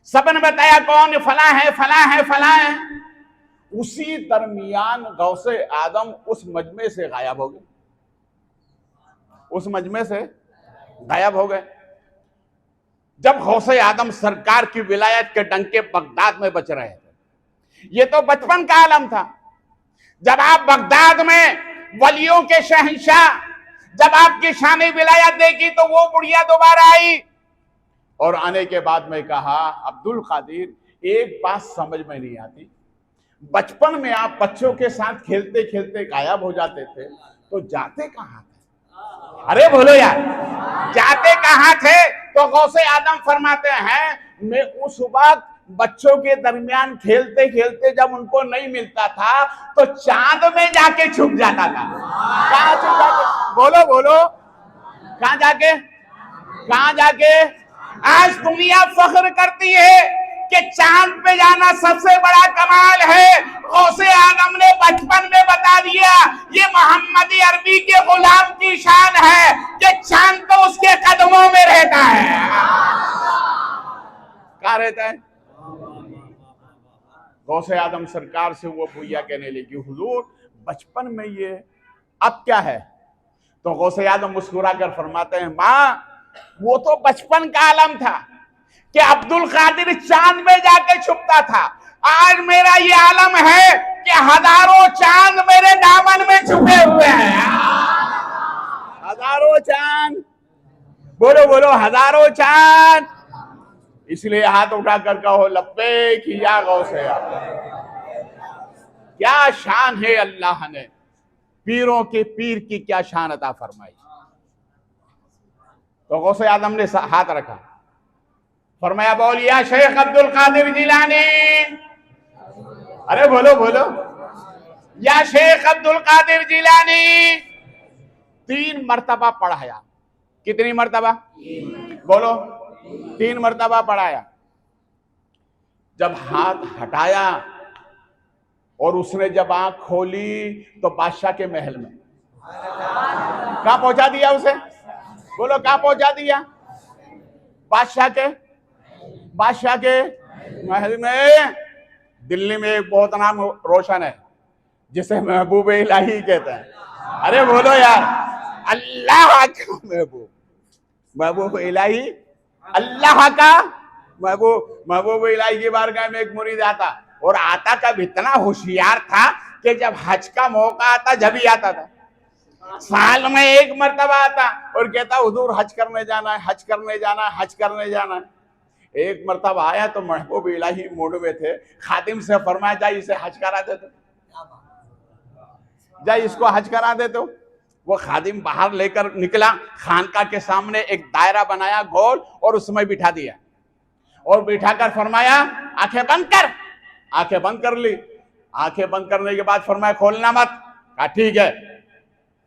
Speaker 1: सबने बताया कौन फला है फला है फला है। उसी दरमियान गौसे आदम उस मजमे से गायब हो गए, उस मजमे से गायब हो गए। जब गौसे आदम सरकार की विलायत के डंके बगदाद में बच रहे थे, ये तो बचपन का आलम था। जब आप बगदाद में वलियों के शहंशाह, जब आपकी शान विलायत देखी तो वो बुढ़िया दोबारा आई और आने के बाद में कहा अब्दुल कादिर एक बात समझ में नहीं आती, बचपन में आप बच्चों के साथ खेलते खेलते गायब हो जाते थे तो जाते कहां थे? अरे बोलो यार, जाते कहां थे? तो गौसे आदम फरमाते हैं मैं उस वक्त बच्चों के दरमियान खेलते खेलते जब उनको नहीं मिलता था तो चांद में जाके छुप जाता था। कहां छुप जाके? बोलो बोलो, कहां जाके? कहां जाके? आज दुनिया फख्र करती है कि चांद पे जाना सबसे बड़ा कमाल है। गौसे आदम ने बचपन में बता दिया ये मोहम्मदी अरबी के गुलाम की शान है कि चांद तो उसके कदमों में रहता है। कहां रहता है? गौसे आदम सरकार से वो भैया कहने लगी हुजूर बचपन में ये अब क्या है? तो गौसे आदम मुस्कुरा कर फरमाते हैं माँ वो तो बचपन का आलम था कि अब्दुल कादिर चांद में जाके छुपता था। आज मेरा ये आलम है कि हजारों चांद मेरे दामन में छुपे हुए हैं। हजारों चांद, बोलो बोलो हजारों चांद। इसलिए हाथ उठा कर कहो लब्बैक या गौसे आदम। क्या शान है अल्लाह ने पीरों के पीर की क्या शान अता फरमाई। तो गौसे आदम ने हाथ रखा, फरमाया बोल या शेख अब्दुल कादिर जिलानी। अरे बोलो बोलो, या शेख अब्दुल कादिर जिलानी। 3 मर्तबा पढ़ाया। कितनी मर्तबा? बोलो 3 मर्तबा पढ़ाया। जब हाथ हटाया और उसने जब आंख खोली तो बादशाह के महल में। कहां पहुंचा दिया उसे? बोलो कहां पहुंचा दिया? बादशाह के महल में। दिल्ली में एक बहुत नाम रोशन है जिसे महबूब इलाही कहते हैं। अरे बोलो यार, अल्लाह का महबूब, महबूब इलाही अल्लाह का महबूब इलाही की बारगाह में एक मुरीद आता, और आता कब इतना होशियार था कि जब हज का मौका आता जब ही आता था, साल में एक मर्तबा आता और कहता हुजूर हज करने जाना है, हज करने जाना है, हज करने जाना है। एक मर्तबा आया तो महबूब इलाही मूड में थे, खादिम से फरमाया जा इसे हज करा दे दो, जा इसको हज करा दे दो। वो खादिम बाहर लेकर निकला, खानका के सामने एक दायरा बनाया गोल और उसमें बिठा दिया, और बिठाकर फरमाया आंखें बंद कर। आंखें बंद कर ली। आंखें बंद करने के बाद फरमाया खोलना मत। कहा ठीक है,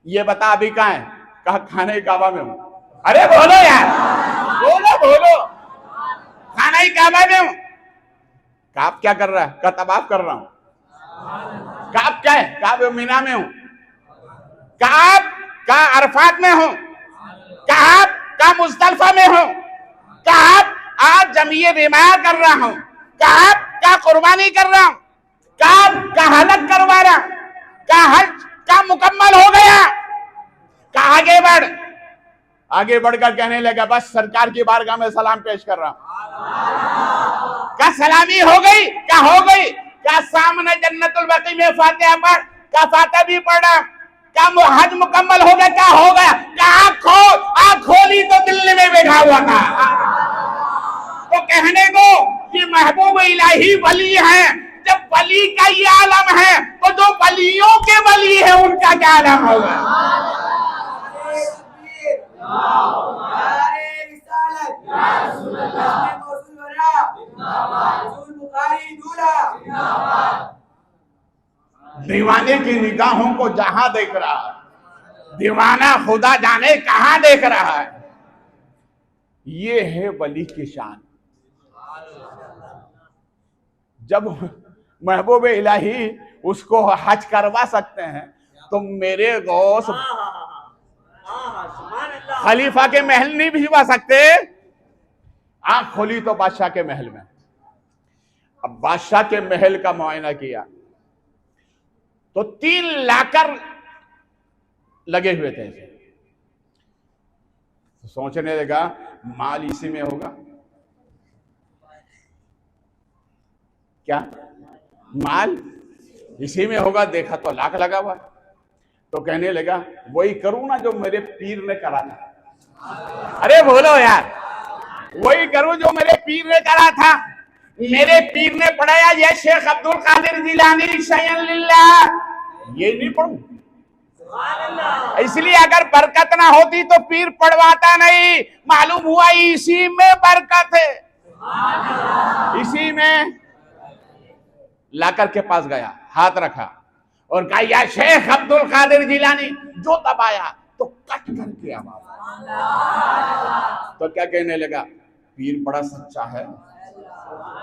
Speaker 1: ये बता अभी कहाँ है? कहा खाने काबा में हूं। अरे बोलो यार, बोलो बोलो, खाना काबा में हूं। कहा आप क्या कर रहा है? कहा तवाफ कर रहा हूं। कहा आप क्या है? कहा मीना में हूं। कहा अरफात में हूं। कहा मुस्तल्फा में हूं। कहा आज जमीये रिमाया कर रहा हूं। कहा कुर्बानी कर रहा हूं। कहा हलक करवा रहा। कहा हज का मुकम्मल हो गया। कहा आगे बढ़कर कहने लगा बस सरकार की बारगाह में सलाम पेश कर रहा हूं। क्या सलामी हो गई? क्या हो गई? क्या सामने जन्नतुल बकी में फातिहा पढ़, क्या फातिहा भी पढ़ा, क्या हज मुकम्मल हो गया? क्या हो गया? क्या आँख खोली तो दिल्ली में बैठा हुआ था। तो कहने को ये महबूब इलाही वली है। जब वली का ये आलम है तो जो वलियों के वली है उनका क्या आलम होगा? दीवाने की निगाहों को जहां देख रहा है, दीवाना खुदा जाने कहां देख रहा है। ये है वली की शान। जब महबूब इलाही उसको हज करवा सकते हैं तो मेरे गौस खलीफा के महल नहीं भिजवा सकते। आंख खोली तो बादशाह के महल में। अब बादशाह के महल का मुआयना किया तो 3 लाकर लगे हुए थे। तो सोचने लगा माल इसी में होगा क्या? माल इसी में होगा। देखा तो लाख लगा हुआ। तो कहने लगा वही करूं ना जो मेरे पीर ने करा था। अरे बोलो यार, वही करूं जो मेरे पीर ने करा था। मेरे पीर ने पढ़ाया ये शेख अब्दुल कादिर जिलानी शयन लिल्लाह, ये नहीं पढ़ूं। इसलिए अगर बरकत ना होती तो पीर पढ़वाता नहीं। मालूम हुआ इसी में बरकत है। इसी में लाकर के पास गया, हाथ रखा और कहा या शेख अब्दुल कादिर जिलानी। जो दबाया तो कट करके आवाज। तो क्या कहने लगा? पीर बड़ा सच्चा है।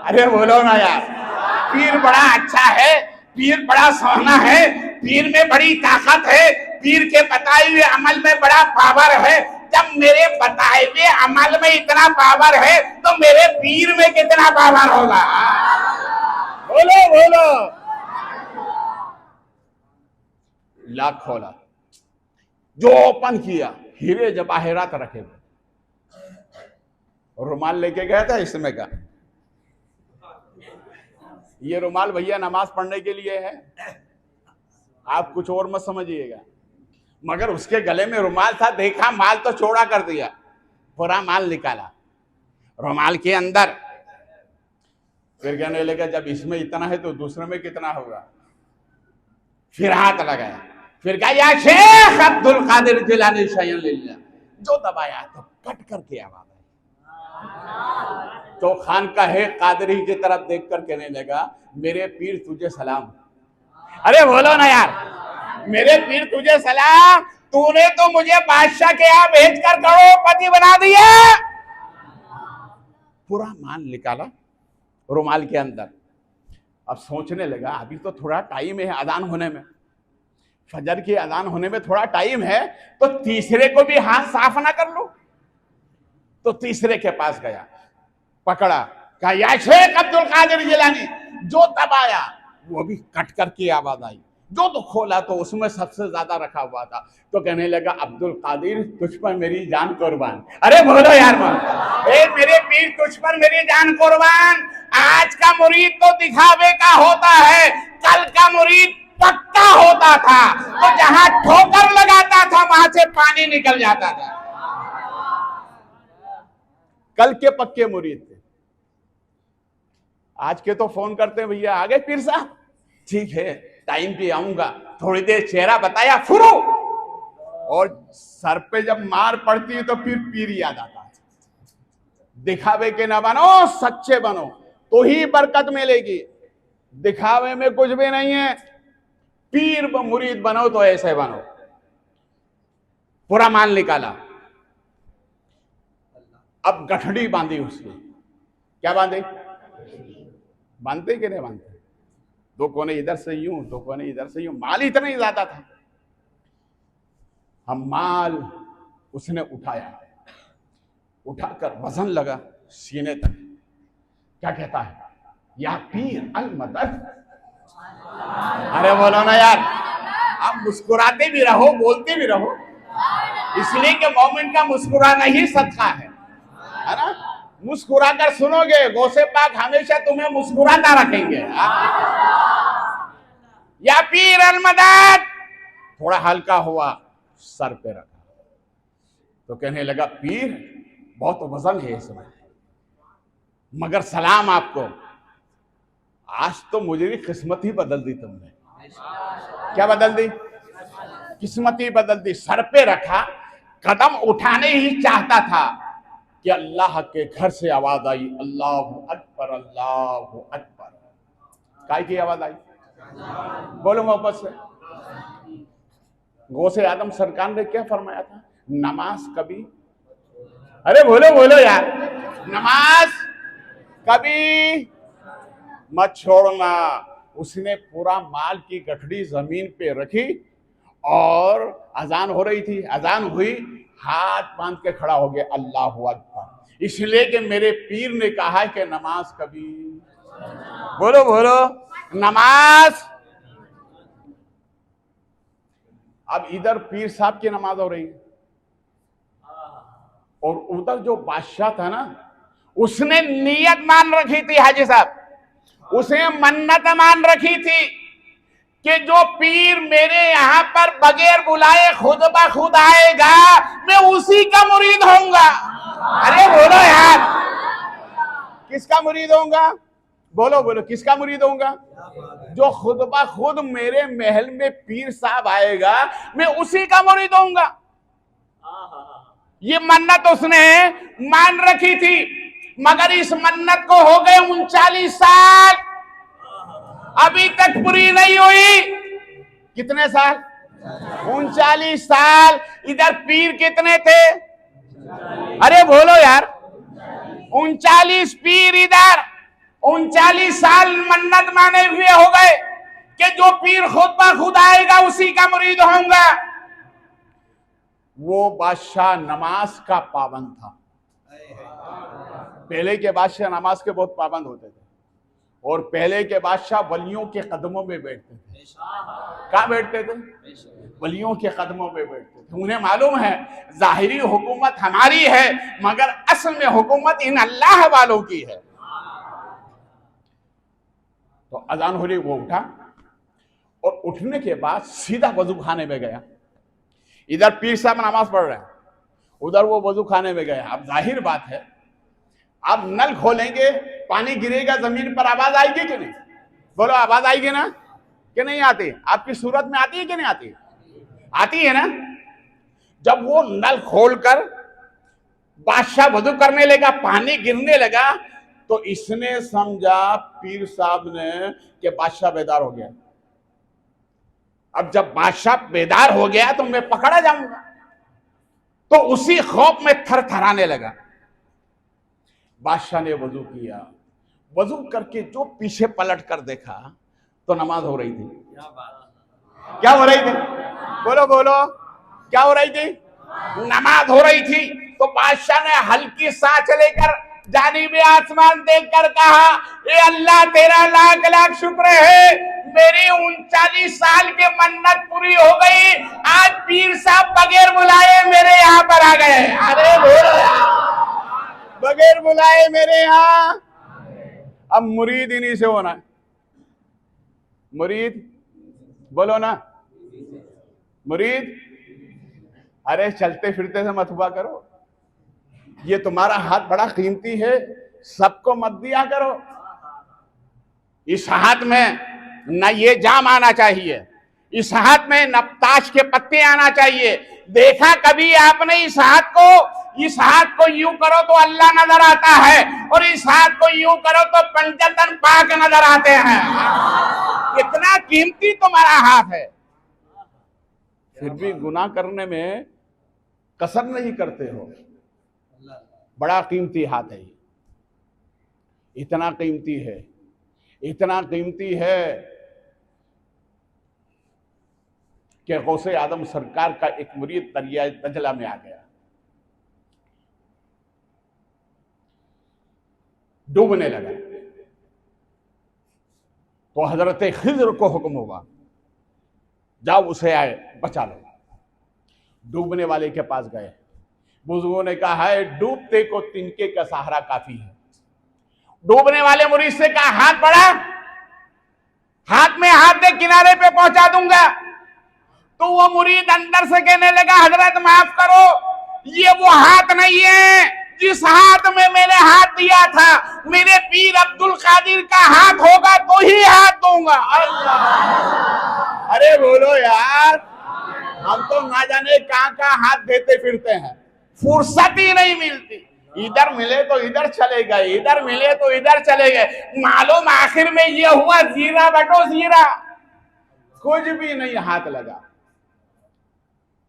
Speaker 1: अरे बोलो ना यार, पीर बड़ा अच्छा है, पीर बड़ा सोना है, पीर में बड़ी ताकत है, पीर के बताए हुए अमल में बड़ा पावर है। जब मेरे बताए हुए अमल में इतना पावर है तो मेरे पीर में कितना पावर होगा? बोलो बोलो। लाख खोला, जो ओपन किया हीरे जवाहिरात रखे हुए। रुमाल लेके गया था इसमें का, ये रुमाल भैया नमाज पढ़ने के लिए है, आप कुछ और मत समझिएगा। मगर उसके गले में रुमाल था, देखा माल तो चौड़ा कर दिया, पूरा माल निकाला रुमाल के अंदर। फिर कहने लगा जब इसमें इतना है तो दूसरे में कितना होगा? फिर हाथ लगाया, फिर कहा या शेख अब्दुल कादिर जिलानी शयन लिल्लाह। जो दबाया तो कट करके आवाज आई। तो खानकाहे कादरी की तरफ देखकर कहने लगा मेरे पीर तुझे सलाम। अरे बोलो ना यार, मेरे पीर तुझे सलाम। तूने तो मुझे बादशाह के यहाँ भेजकर करोड़पति बना दिया। पूरा माल निकाला रुमाल के अंदर। अब सोचने लगा अभी तो थोड़ा टाइम है अजान होने में, फजर की अजान होने में थोड़ा टाइम है, तो तीसरे को भी हाथ साफ ना कर लो। तो तीसरे के पास गया, पकड़ा, कहा या शेख अब्दुल कादिर जिलानी। जो दबाया वो भी कट करके आवाज आई। जो तो खोला तो उसमें सबसे ज्यादा रखा हुआ था। तो कहने लगा अब्दुल कादिर तुझ पर मेरी जान कुर्बान। अरे बोलो यार मेरे पीर तुझ पर मेरी जान कुर्बान। आज का मुरीद तो दिखावे का होता है, कल का मुरीद पक्का होता था। तो जहां ठोकर लगाता था वहां से पानी निकल जाता था। कल के पक्के मुरीद थे। आज के तो फोन करते हैं, भैया आ गए पीर साहब, ठीक है टाइम पे आऊंगा, थोड़ी देर चेहरा बताया फुरो, और सर पे जब मार पड़ती है तो फिर पीर याद आता है। दिखावे के ना बनो, सच्चे बनो तो ही बरकत मिलेगी। दिखावे में कुछ भी नहीं है। पीर मुरीद बनो तो ऐसे बनो। पूरा माल निकाला, अब गठड़ी बांधी उसकी। क्या बांधे? बांधते कि नहीं बांधते? दो कोने इधर से यूं, दो कोने इधर से यूं। माल इतना ही ज्यादा था। हम माल उसने उठाया, उठाकर वजन लगा सीने तक। क्या कहता है? या पीर अल मदद। अरे बोलो ना यार, आप मुस्कुराते भी रहो, बोलते भी रहो, इसलिए कि मोमिन का मुस्कुराना ही सदका है ना। मुस्कुरा कर सुनोगे, गौसे पाक हमेशा तुम्हें मुस्कुराता रखेंगे। या पीर अल मदद। थोड़ा हल्का हुआ, सर पे रखा, तो कहने लगा पीर बहुत वजन है इसमें, मगर सलाम आपको, आज तो मुझे किस्मत ही बदल दी तुमने। क्या बदल दी? किस्मत ही बदल दी। सर पे रखा, कदम उठाने ही चाहता था कि अल्लाह के घर से आवाज आई, अल्लाहु अकबर अल्लाहु अकबर। काय की आवाज आई? बोलो मोहब्बत से। गौसे आदम सरकार ने क्या फरमाया था? नमाज कभी, अरे बोलो बोलो यार, नमाज कभी मत छोड़ना। उसने पूरा माल की गठड़ी जमीन पे रखी और अजान हो रही थी। अजान हुई, हाथ बांध के खड़ा हो गया, अल्लाहु अकबर। इसलिए कि मेरे पीर ने कहा कि नमाज कभी, बोलो बोलो, नमाज। अब इधर पीर साहब की नमाज हो रही है और उधर जो बादशाह था ना, उसने नियत मान रखी थी, हाजी साहब उसने मन्नत मान रखी थी कि जो पीर मेरे यहां पर बगैर बुलाए खुद ब खुद आएगा, मैं उसी का मुरीद होऊंगा। अरे बोलो यार, किसका मुरीद होऊंगा? बोलो बोलो, किसका मुरीद होऊंगा? जो खुद ब खुद मेरे महल में पीर साहब आएगा, मैं उसी का मुरीद होऊंगा। ये मन्नत उसने मान रखी थी, मगर इस मन्नत को हो गए 39 साल, अभी तक पूरी नहीं हुई। कितने साल? 39 साल। इधर पीर कितने थे? अरे बोलो यार, 39 पीर इधर। 39 साल मन्नत माने हुए हो गए कि जो पीर खुद ब खुद आएगा उसी का मुरीद होऊंगा। वो बादशाह नमाज का पाबंद था। पहले के बादशाह नमाज के बहुत पाबंद होते थे, और पहले के बादशाह वलियों के कदमों में बैठते थे। कहाँ बैठते थे? वलियों के कदमों में बैठते थे। उन्हें मालूम है जाहिरी हुकूमत हमारी है, मगर असल में हुकूमत इन अल्लाह वालों की है। तो अजान हो रही, वो उठा और उठने के बाद सीधा वजू खाने में गया। इधर पीर साहब नमाज पढ़ रहे हैं, उधर वो वजू खाने में गया। अब जाहिर बात है, आप नल खोलेंगे, पानी गिरेगा जमीन पर, आवाज आएगी कि नहीं? बोलो, आवाज आएगी ना कि नहीं आती? आपकी सूरत में आती है कि नहीं आती? आती है ना। जब वो नल खोलकर बादशाह वजू करने लगा, पानी गिरने लगा, तो इसने समझा पीर साहब ने कि बादशाह बेदार हो गया। अब जब बादशाह बेदार हो गया तो मैं पकड़ा जाऊंगा, तो उसी खौफ में थर थराने लगा। बादशाह ने वजू किया, वजू करके जो पीछे पलट कर देखा तो नमाज हो रही थी। क्या हो रही थी? बोलो बोलो, क्या हो रही थी? नमाज हो रही थी। तो बादशाह ने हल्की सांस लेकर जानिब आसमान देखकर कहा, ए अल्लाह तेरा लाख लाख शुक्र है, मेरी 39 साल की मन्नत पूरी हो गई। आज पीर साहब बगैर बुलाए मेरे यहाँ पर आ गए। अरे बोलो बगैर बुलाए मेरे यहाँ। अब मुरीद इन्हीं से होना है। मुरीद बोलो ना, मुरीद। अरे चलते फिरते से मत हुआ करो। ये तुम्हारा हाथ बड़ा कीमती है, सबको मत दिया करो। इस हाथ में न ये जाम आना चाहिए, इस हाथ में न ताश के पत्ते आना चाहिए। देखा कभी आपने इस हाथ को यूं करो तो अल्लाह नजर आता है, और इस हाथ को यूं करो तो पंचतन पाक नजर आते हैं। इतना कीमती तुम्हारा हाथ है, फिर भी गुनाह करने में कसर नहीं करते हो। बड़ा कीमती हाथ है, इतना कीमती है, इतना कीमती है कि गौसे आदम सरकार का एक मुरीद दरिया दजला में आ गया, डूबने लगा। तो हजरत खिज़र को हुक्म हुआ, जाओ उसे आए बचा लो। डूबने वाले के पास गए, बुजुर्गों ने कहा है डूबते को तिनके का सहारा काफी है। डूबने वाले मुरीद से कहा हाथ बढ़ा, हाथ में हाथ दे, किनारे पे पहुंचा दूंगा। तो वो मुरीद अंदर से कहने लगा हजरत माफ करो, ये वो हाथ नहीं है जिस हाथ में मैंने हाथ दिया था। मेरे पीर अब्दुल कादिर का हाथ होगा तो ही हाथ दूंगा। अरे बोलो यार, हम तो ना जाने कहां हाथ देते फिरते हैं, फुर्सत ही नहीं मिलती। इधर मिले तो इधर चले गए, इधर मिले तो इधर चले गए। मालूम आखिर में ये हुआ जीरा बटो जीरा, कुछ भी नहीं हाथ लगा।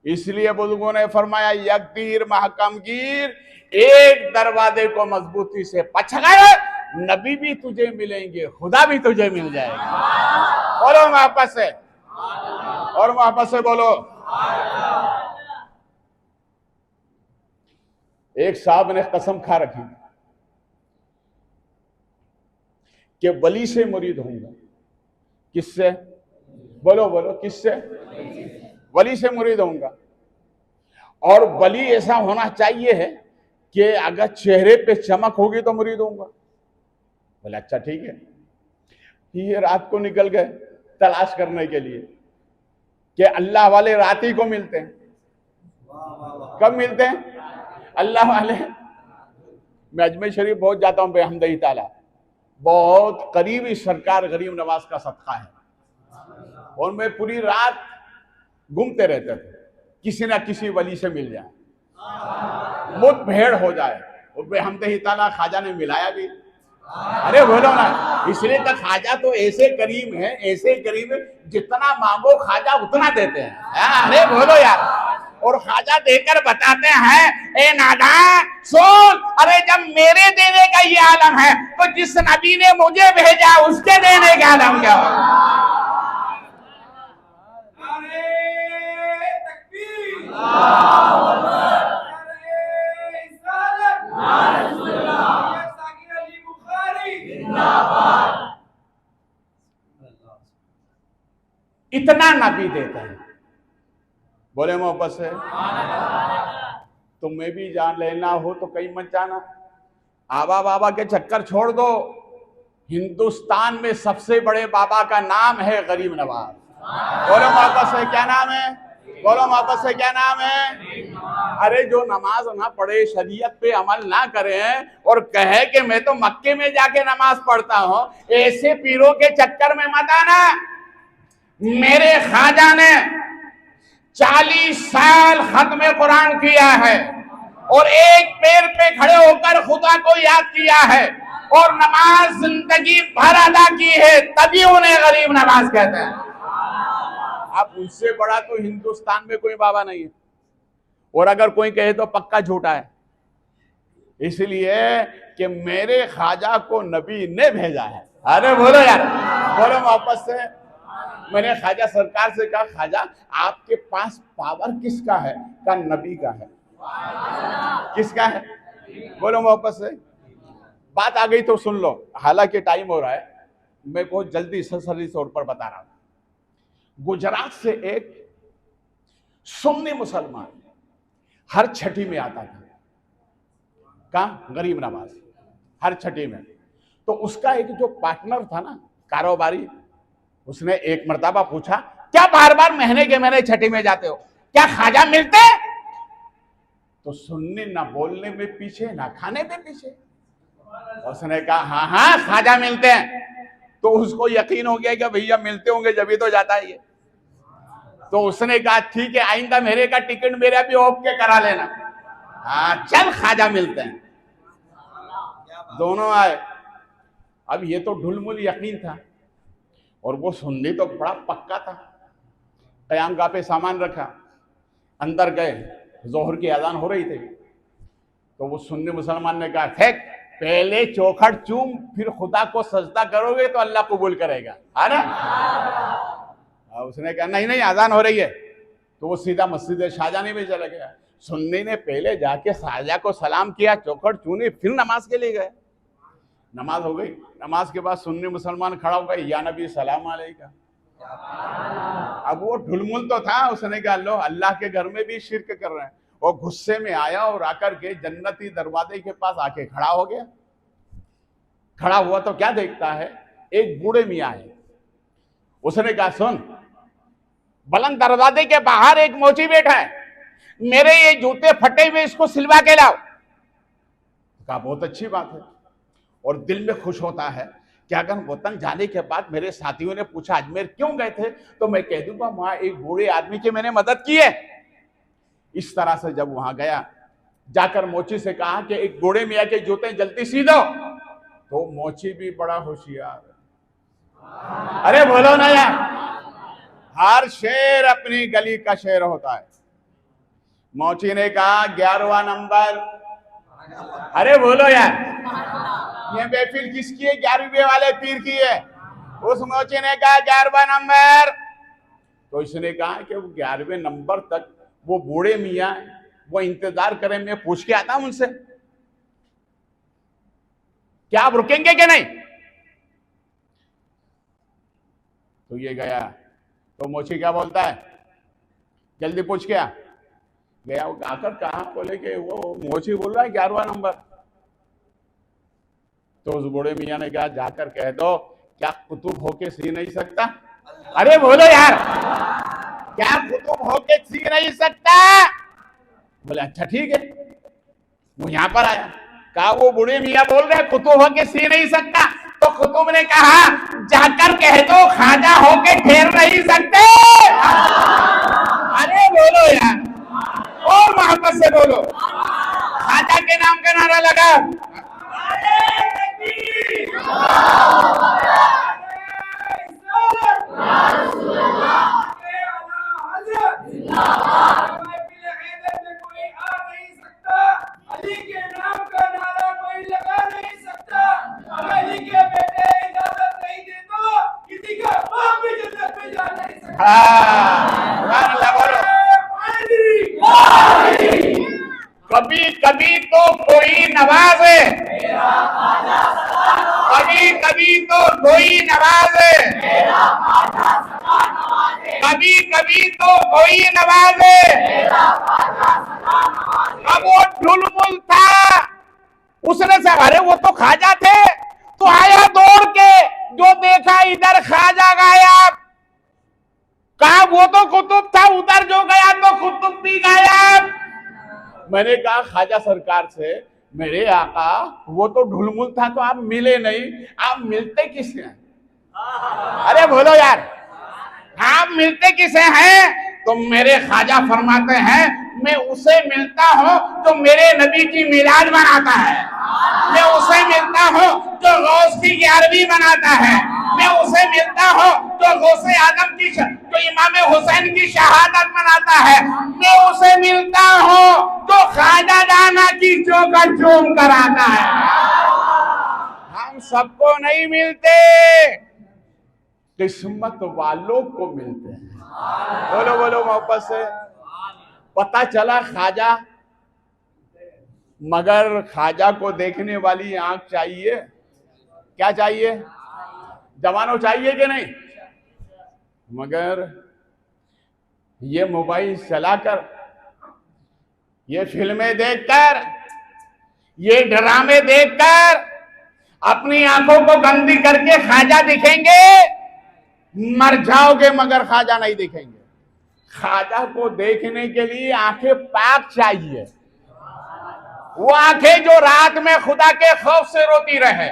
Speaker 1: इसलिए बुजुर्गों ने फरमाया यकदीर महकम गिर, एक दरवाजे को मजबूती से पछड़, नबी भी तुझे मिलेंगे, खुदा भी तुझे मिल जाएगा। बोलो मोहब्बत से, और मोहब्बत से बोलो। एक साहब ने कसम खा रखी कि वली से मुरीद होऊंगा। किससे? बोलो बोलो, किससे? वली से मुरीद होऊंगा। और वली ऐसा होना चाहिए है कि अगर चेहरे पे चमक होगी तो मुरीद होऊंगा। बोले अच्छा ठीक है। ये रात को निकल गए तलाश करने के लिए कि अल्लाह वाले रात ही को मिलते हैं। कब मिलते हैं अल्लाह वाले? मैं अजमेर शरीफ बहुत जाता हूँ बेहमदही ताला, बहुत करीबी सरकार गरीब नवाज का सदका है, और मैं पूरी रात घूमते रहते थे, किसी ना किसी वली से मिल जाए, मुठभेड़ हो जाए। और बेहमदही ताला ख्वाजा ने मिलाया भी। अरे बोलो ना, इसलिए तो ख्वाजा तो ऐसे करीम है, ऐसे करीम है, जितना मांगो ख्वाजा उतना देते हैं। अरे बोलो यार, और ख्वाजा देकर बताते हैं ए नादान सुन, अरे जब मेरे देने का ये आलम है तो जिस नबी ने मुझे भेजा उसके देने का आलम क्या होगा? इतना नबी देता है। बोले मोहब्बत से, तुम्हें भी जान लेना हो तो कहीं मत जाना। आबा बाबा के चक्कर छोड़ दो। हिंदुस्तान में सबसे बड़े बाबा का नाम है गरीब नवाज। बोलो मोहब्बत से क्या नाम है? बोलो मोहब्बत से क्या नाम है? अरे जो नमाज ना पढ़े, शरीयत पे अमल ना करें और कहे कि मैं तो मक्के में जाके नमाज पढ़ता हूं, ऐसे पीरों के चक्कर में मत आना। मेरे ख्वाजा ने 40 साल खत्म कुरान किया है और एक पैर पे खड़े होकर खुदा को याद किया है और नमाज जिंदगी भर अदा की है, तभी उन्हें गरीब नवाज कहते हैं। अब उससे बड़ा तो हिंदुस्तान में कोई बाबा नहीं है, और अगर कोई कहे तो पक्का झूठा है। इसलिए कि मेरे ख्वाजा को नबी ने भेजा है। अरे बोलो यार, बोलो मोहब्बत से। मैंने ख्वाजा सरकार से कहा ख्वाजा आपके पास पावर किसका है? का नबी का है। किसका है? बोलो मोहब्बत से। बात आ गई तो सुन लो, हालांकि टाइम हो रहा है, मैं बहुत जल्दी सरसरी तौर पर बता रहा हूं। गुजरात से एक सुन्नी मुसलमान हर छठी में आता था। कहां? गरीब नवाज, हर छठी में। तो उसका एक जो पार्टनर था ना, कारोबारी, उसने एक मर्तबा पूछा, क्या बार बार महीने के महीने छठी में जाते हो, क्या खाजा मिलते? तो सुन्नी ना बोलने में पीछे ना खाने में पीछे। उसने कहा हाँ हाँ खाजा मिलते हैं। तो उसको यकीन हो गया कि भैया मिलते होंगे जब तो जाता है ये। तो उसने कहा ठीक है, आइंदा मेरे का टिकट मेरा भी ओके करा लेना। हाँ चल खाजा मिलते हैं। दोनों आए। अब ये तो ढुलमुल यकीन था, और वो सुन्नी तो बड़ा पक्का था। कयामगाह पे सामान रखा, अंदर गए, जोहर की अजान हो रही थी। तो वो सुन्नी मुसलमान ने कहा फेंक, पहले चौखट चूम, फिर खुदा को सजदा करोगे तो अल्लाह कबूल करेगा, है ना? उसने कहा नहीं नहीं अजान हो रही है। तो वो सीधा मस्जिद शाहजहानी में चला गया। सुन्नी ने पहले जाके शाहजहां को सलाम किया, चौखट चूनी, फिर नमाज के लिए गए। नमाज हो गई। नमाज के बाद सुन्नी मुसलमान खड़ा हो गए, या नबी सलाम अलैका। अब वो ढुलमुल तो था, उसने कहा लो अल्लाह के घर में भी शिरक कर रहे हैं। वो गुस्से में आया और आकर के जन्नती दरवाजे के पास आके खड़ा हो गया। खड़ा हुआ तो क्या देखता है, एक बूढ़े मियाँ है। उसने कहा सुन, बुलंद दरवाजे के बाहर एक मोची बैठा है, मेरे ये जूते फटे हुए, इसको सिलवा के लाओ। कहा बहुत अच्छी बात है। और दिल में खुश होता है कि अगर वतन जाने के बाद मेरे साथियों ने पूछा अजमेर क्यों गए थे, तो मैं कह दूंगा वहां एक बूढ़े आदमी की मैंने मदद की है। इस तरह से जब वहां गया, जाकर मोची से कहा कि एक बूढ़े मियाँ के जूते जल्दी सी दो। तो मोची भी बड़ा होशियार है। अरे बोलो ना यार, हर शेर अपनी गली का शेर होता है। मोची ने कहा 11वां नंबर। अरे बोलो यार, ये महफिल किसकी है? 11वें वाले पीर की है। उस मोची ने कहा 11वां नंबर। तो इसने कहा कि वो 11वें नंबर तक वो बूढ़े मियाँ वो इंतजार करें, मैं पूछ के आता हूं उनसे, क्या आप रुकेंगे कि नहीं? तो ये गया। तो मोची क्या बोलता है, जल्दी पूछ के आ। गया, वो आकर कहा, बोले कि वो मोची बोल रहा है 11वां नंबर। तो उस बूढ़े मियाँ ने कहा जाकर कह दो, क्या कुतुब होके सी नहीं सकता? अरे बोलो यार, क्या कुतुब होके सी नहीं सकता? बोले अच्छा ठीक है। वो यहां पर आया, कहा वो बूढ़े मियाँ बोल रहे कुतुब होके सी नहीं सकता। तो कुतुब ने कहा जाकर कह दो खाजा होके ठहर नहीं सकते। अरे बोलो यार, और मोहब्बत से बोलो, खाजा के नाम का नारा लगा।
Speaker 2: अली के नाम का नारा कोई लगा नहीं सकता। अगर अली के बेटे इजाजत नहीं दे तो किसी का बाप भी जन्नत में जा नहीं सकता।
Speaker 1: कभी कभी तो कोई नवाजे, कभी कभी तो कोई नवाजे, कभी कभी तो कोई नवाजे। अब वो ढुलमुल था, उसने से अरे वो तो खाजा थे। तो आया दौड़ के, जो देखा इधर खाजा गायब। कहा वो तो कुतुब था, उधर जो गया तो कुतुब भी गायब। मैंने कहा खाजा सरकार से, मेरे आका वो तो ढुलमुल था तो आप मिले नहीं, आप मिलते किससे हैं? अरे बोलो यार, आप मिलते किसे हैं? तो मेरे खाजा फरमाते हैं मैं उसे मिलता हूं जो मेरे नबी की मिलाद मनाता है, मैं उसे मिलता हूं जो गौस की 11वीं मनाता है, मैं उसे मिलता हूं जो गौसे आदम की, जो इमाम हुसैन की शहादत मनाता है, मैं उसे मिलता हूं जो खाजा दाना की चौखट चूम कराता है। हम सबको नहीं मिलते, किस्मत वालों को मिलते हैं। बोलो बोलो मोहब्बत से। पता चला खाजा, मगर खाजा को देखने वाली आंख चाहिए। क्या चाहिए? जवानों चाहिए कि नहीं? मगर ये मोबाइल चलाकर, ये फिल्में देखकर, ये ड्रामे देखकर अपनी आंखों को गंदी करके ख्वाजा दिखेंगे, मर जाओगे मगर ख्वाजा नहीं दिखेंगे। ख्वाजा को देखने के लिए आंखें पाक चाहिए। वो आंखें जो रात में खुदा के खौफ से रोती रहे,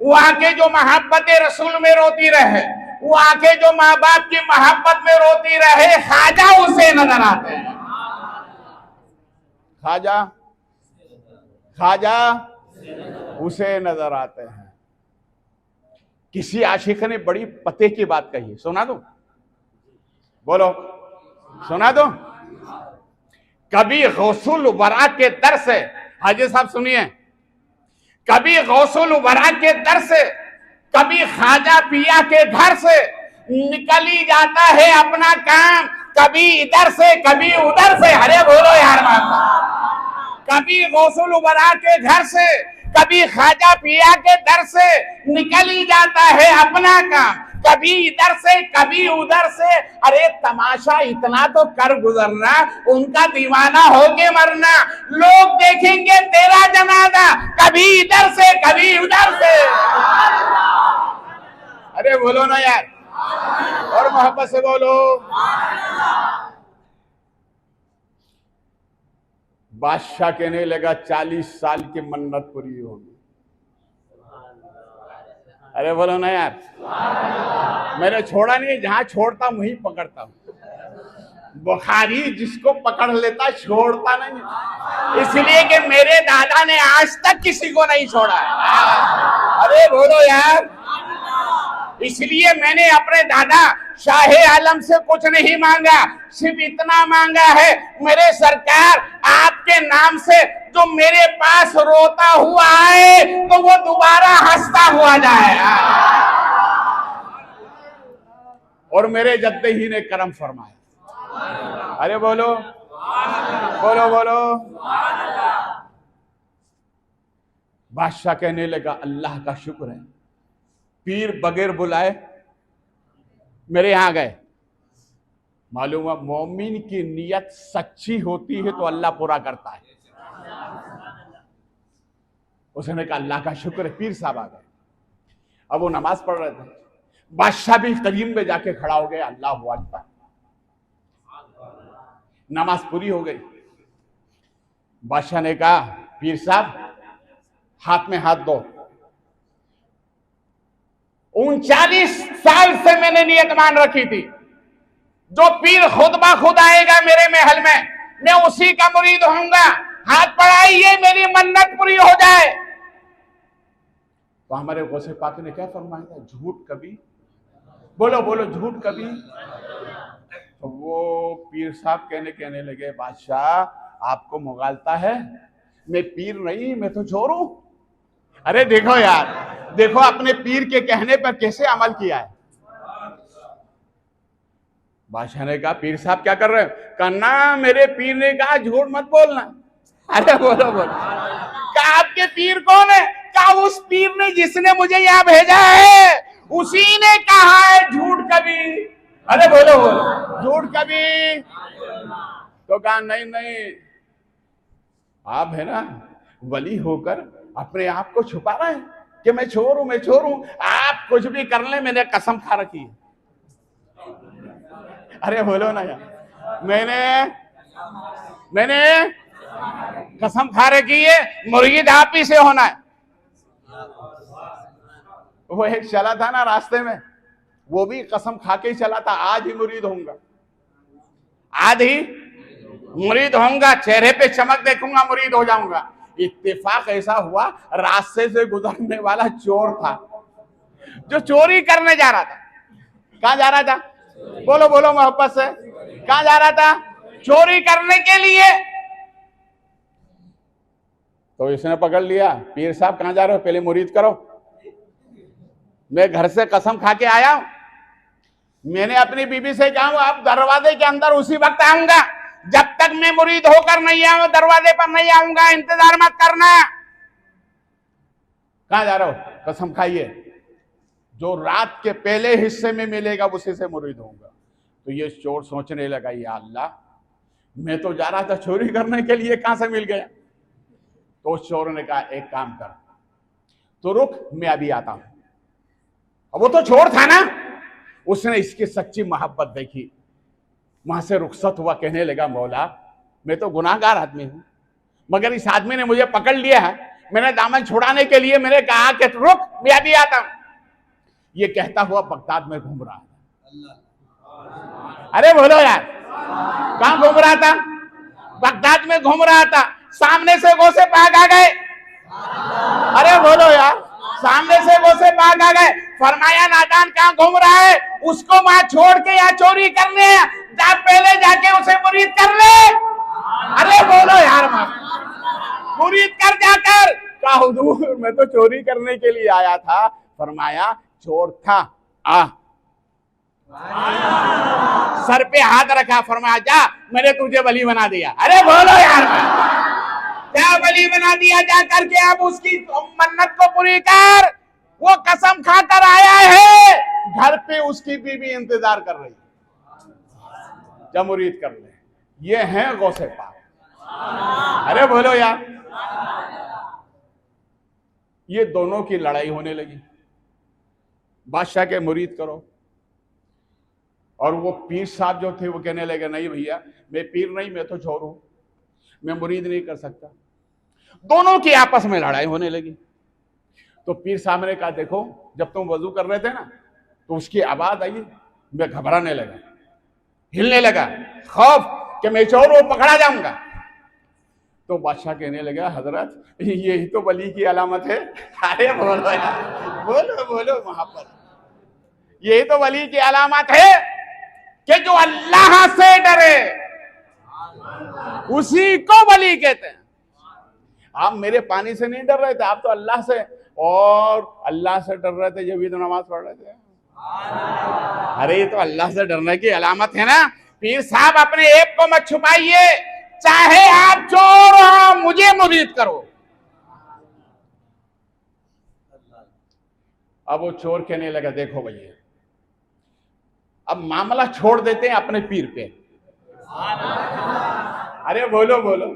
Speaker 1: वो आंखें जो मोहब्बत रसूल में रोती रहे, वो आंखें जो माँ बाप की मोहब्बत में रोती रहे, ख्वाजा उसे नजर आते हैं। ख्वाजा ख्वाजा उसे नजर आते हैं। किसी आशिक ने बड़ी पते की बात कही, सुना दो, बोलो, सुना दो। कभी गौसुल वरा के दर से, हाजी साहब सुनिए, कभी गौसुल वरा के दर से, कभी ख्वाजा पिया के घर से निकल ही जाता है अपना काम, कभी इधर से कभी उधर से। अरे बोलो यार माता, कभी गौसुल वरा के घर से, कभी ख्वाजा पिया के दर से निकल ही जाता है अपना काम, कभी इधर से कभी उधर से। अरे तमाशा इतना तो कर गुजरना, उनका दीवाना होके मरना, लोग देखेंगे तेरा जनाजा, कभी इधर से कभी उधर से। अरे बोलो ना यार, और मोहब्बत से बोलो। बादशाह कहने लगा 40 साल की मन्नत पूरी होगी। अरे बोलो ना यार, मैंने छोड़ा नहीं, जहां छोड़ता हूं वहीं पकड़ता हूं। बुखारी जिसको पकड़ लेता छोड़ता नहीं, इसलिए कि मेरे दादा ने आज तक किसी को नहीं छोड़ा है। अरे बोलो यार, इसलिए मैंने अपने दादा शाहे आलम से कुछ नहीं मांगा, सिर्फ इतना मांगा है, मेरे सरकार आपके नाम से जो मेरे पास रोता हुआ आए तो वो दोबारा हंसता हुआ जाए। और मेरे जद्दे ही ने करम फरमाया। अरे बोलो बोलो बोलो। बादशाह कहने लगा अल्लाह का शुक्र है, पीर बगैर बुलाए मेरे यहां गए। मालूम है मोमिन की नियत सच्ची होती है तो अल्लाह पूरा करता है। उसने कहा अल्लाह का शुक्र है, पीर साहब आ गए। अब वो नमाज पढ़ रहे थे, बादशाह भी करीम में जाके खड़ा हो गया, अल्लाह अकबर। नमाज पूरी हो गई। बादशाह ने कहा पीर साहब हाथ में हाथ दो। 39 साल से मैंने नियत मान रखी थी, जो पीर खुद ब खुद आएगा मेरे महल में, मैं उसी का मुरीद होऊंगा। हाथ बढ़ाइए, मेरी मन्नत पूरी हो जाए। तो हमारे गौसे पाक ने क्या फरमाया था, झूठ कभी, बोलो बोलो, झूठ कभी। तो वो पीर साहब कहने लगे बादशाह आपको मुगालता है, मैं पीर नहीं, मैं तो चोर हूं। अरे देखो यार, देखो अपने पीर के कहने पर कैसे अमल किया है। बादशाह ने कहा पीर साहब क्या कर रहे हैं? कहना मेरे पीर ने कहा झूठ मत बोलना। अरे बोलो बोलो। कहा आपके पीर कौन है? कहा उस पीर ने जिसने मुझे यहाँ भेजा है, उसी ने कहा है झूठ कभी। अरे बोलो बोलो, झूठ कभी। तो कहा नहीं नहीं, आप है ना वली होकर अपने आप को छुपा रहे हैं कि मैं चोर हूं, मैं चोर हूं। आप कुछ भी कर ले, मैंने कसम खा रखी है। अरे बोलो ना यार, मैंने कसम खा रखी है, मुरीद आप ही से होना है। वो एक चला था ना रास्ते में, वो भी कसम खा के ही चला था, आज ही मुरीद होऊंगा, आज ही मुरीद होऊंगा, चेहरे पे चमक देखूंगा, मुरीद हो जाऊंगा। इत्तेफाक ऐसा हुआ, रास्ते से गुजरने वाला चोर था जो चोरी करने जा रहा था। कहां जा रहा था? बोलो बोलो मोहब्बत से, कहां जा रहा था? चोरी करने के लिए। तो इसने पकड़ लिया, पीर साहब कहां जा रहे हो, पहले मुरीद करो। मैं घर से कसम खा के आया हूं, मैंने अपनी बीबी से कहा आप दरवाजे के अंदर उसी वक्त आऊंगा, जब तक मैं मुरीद होकर नहीं आऊं दरवाजे पर नहीं आऊंगा, इंतजार मत करना। कहां जा रहे हो? कसम खाइए। जो रात के पहले हिस्से में मिलेगा उसी से मुरीद होऊंगा। तो ये चोर सोचने लगा, या अल्लाह, मैं तो जा रहा था चोरी करने के लिए, कहां से मिल गया। तो उस चोर ने कहा, एक काम कर, तो रुक, मैं अभी आता हूं। अब वो तो चोर था ना, उसने इसकी सच्ची मोहब्बत देखी, वहां से रुखसत हुआ, कहने लगा, मौला, मैं तो गुनाहगार आदमी हूं, मगर इस आदमी ने मुझे पकड़ लिया है, मैंने दामन छुड़ाने के लिए मैंने कहा कि रुक, मैं अभी आता हूं। ये कहता हुआ बगदाद में घूम रहा है। अरे बोलो यार, कहां घूम रहा था? बगदाद में घूम रहा था। सामने से गोसे पाक आ गए। अरे बोलो यार, सामने से गोसे पाक आ गए। फरमाया, नादान कहां घूम रहा है, उसको वहां छोड़ के यहाँ चोरी करने, जा पहले जाके उसे मुरीद कर ले। अरे बोलो यार, मुरीद कर जाकर। कहा, हुजूर, मैं तो चोरी करने के लिए आया था। फरमाया, चोर था, आ। सर पे हाथ रखा, फरमाया, जा, मैंने तुझे वली बना दिया। अरे बोलो यार, क्या वली बना दिया, जा करके अब उसकी मन्नत को पूरी कर। वो कसम खाकर आया है, घर पे उसकी बीवी इंतजार कर रही, जब मुरीद कर ले। ये है गौसे पाक। अरे बोलो यार, ये दोनों की लड़ाई होने लगी। बादशाह के मुरीद करो, और वो पीर साहब जो थे वो कहने लगे, नहीं भैया, मैं पीर नहीं, मैं तो चोर हूं, मैं मुरीद नहीं कर सकता। दोनों की आपस में लड़ाई होने लगी। तो पीर साहब ने कहा, देखो, जब तुम वजू कर रहे थे ना, तो उसकी आवाज आई, मैं घबराने लगा, हिलने लगा, खौफ कि मैं चोर हूं, पकड़ा जाऊंगा। तो बादशाह कहने लगा, हजरत, यही तो वली की अलामत है। अरे बोलो यार, बोलो बोलो मोहब्बत, यही तो वली की अलामत है कि जो अल्लाह से डरे, उसी को वली कहते हैं। आप मेरे पानी से नहीं डर रहे थे, आप तो अल्लाह से, और अल्लाह से डर रहे थे, जब भी तो नमाज पढ़ रहे थे। अरे ये तो अल्लाह से डरने की अलामत है ना। पीर साहब, अपने ऐब को मत छुपाइए, चाहे आप चोर हो, मुझे मुरीद करो। अब वो चोर कहने लगा, देखो भैया, अब मामला छोड़ देते हैं अपने पीर पे। अरे बोलो बोलो,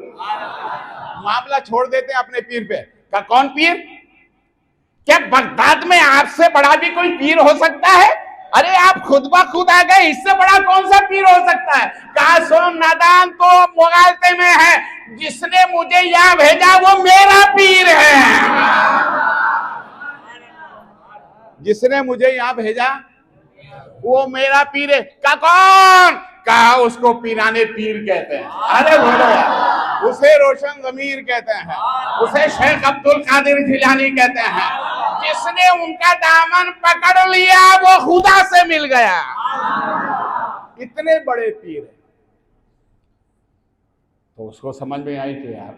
Speaker 1: मामला छोड़ देते हैं अपने पीर पे। का कौन पीर? क्या बगदाद में आपसे बड़ा भी कोई पीर हो सकता है? अरे आप खुद ब खुद आ गए, इससे बड़ा कौन सा पीर हो सकता है? कहा, सुन नादान, तो मुगालते में है, जिसने मुझे यहाँ भेजा वो मेरा पीर है। जिसने मुझे यहाँ भेजा वो मेरा पीर है। का कौन? कहा, उसको पीराने पीर कहते हैं। अरे बोलो यार, उसे रोशन जमीर कहते हैं, उसे शेख अब्दुल कादिर जिलानी कहते हैं। जिसने उनका दामन पकड़ लिया वो खुदा से मिल गया। इतने बड़े पीर है। तो उसको समझ में आई कि यार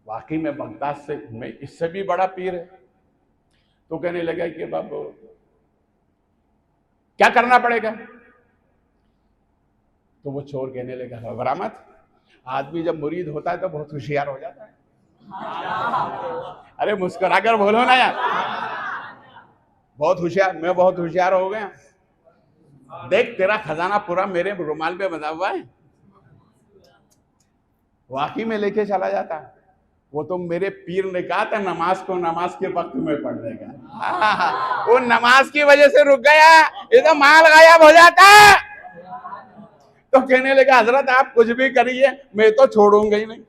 Speaker 1: वाकई में बगदाद से में इससे भी बड़ा पीर है। तो कहने लगा कि बाबू क्या करना पड़ेगा? तो वो चोर कहने लगा, घबरा मत, आदमी जब मुरीद होता है तो बहुत होशियार हो जाता है। अरे मुस्कुराकर बोलो ना यार, बहुत होशियार, मैं बहुत होशियार हो गया। देख, तेरा खजाना पूरा मेरे रुमाल पे बंधा हुआ है, वाकई में लेके चला जाता। वो तो मेरे पीर ने कहा था नमाज को नमाज के वक्त में पढ़ने का, वो नमाज की वजह से रुक गया, ये तो माल गायब हो जाता। तो कहने लगा, हजरत आप कुछ भी करिए, मैं तो छोड़ूंगा ही नहीं।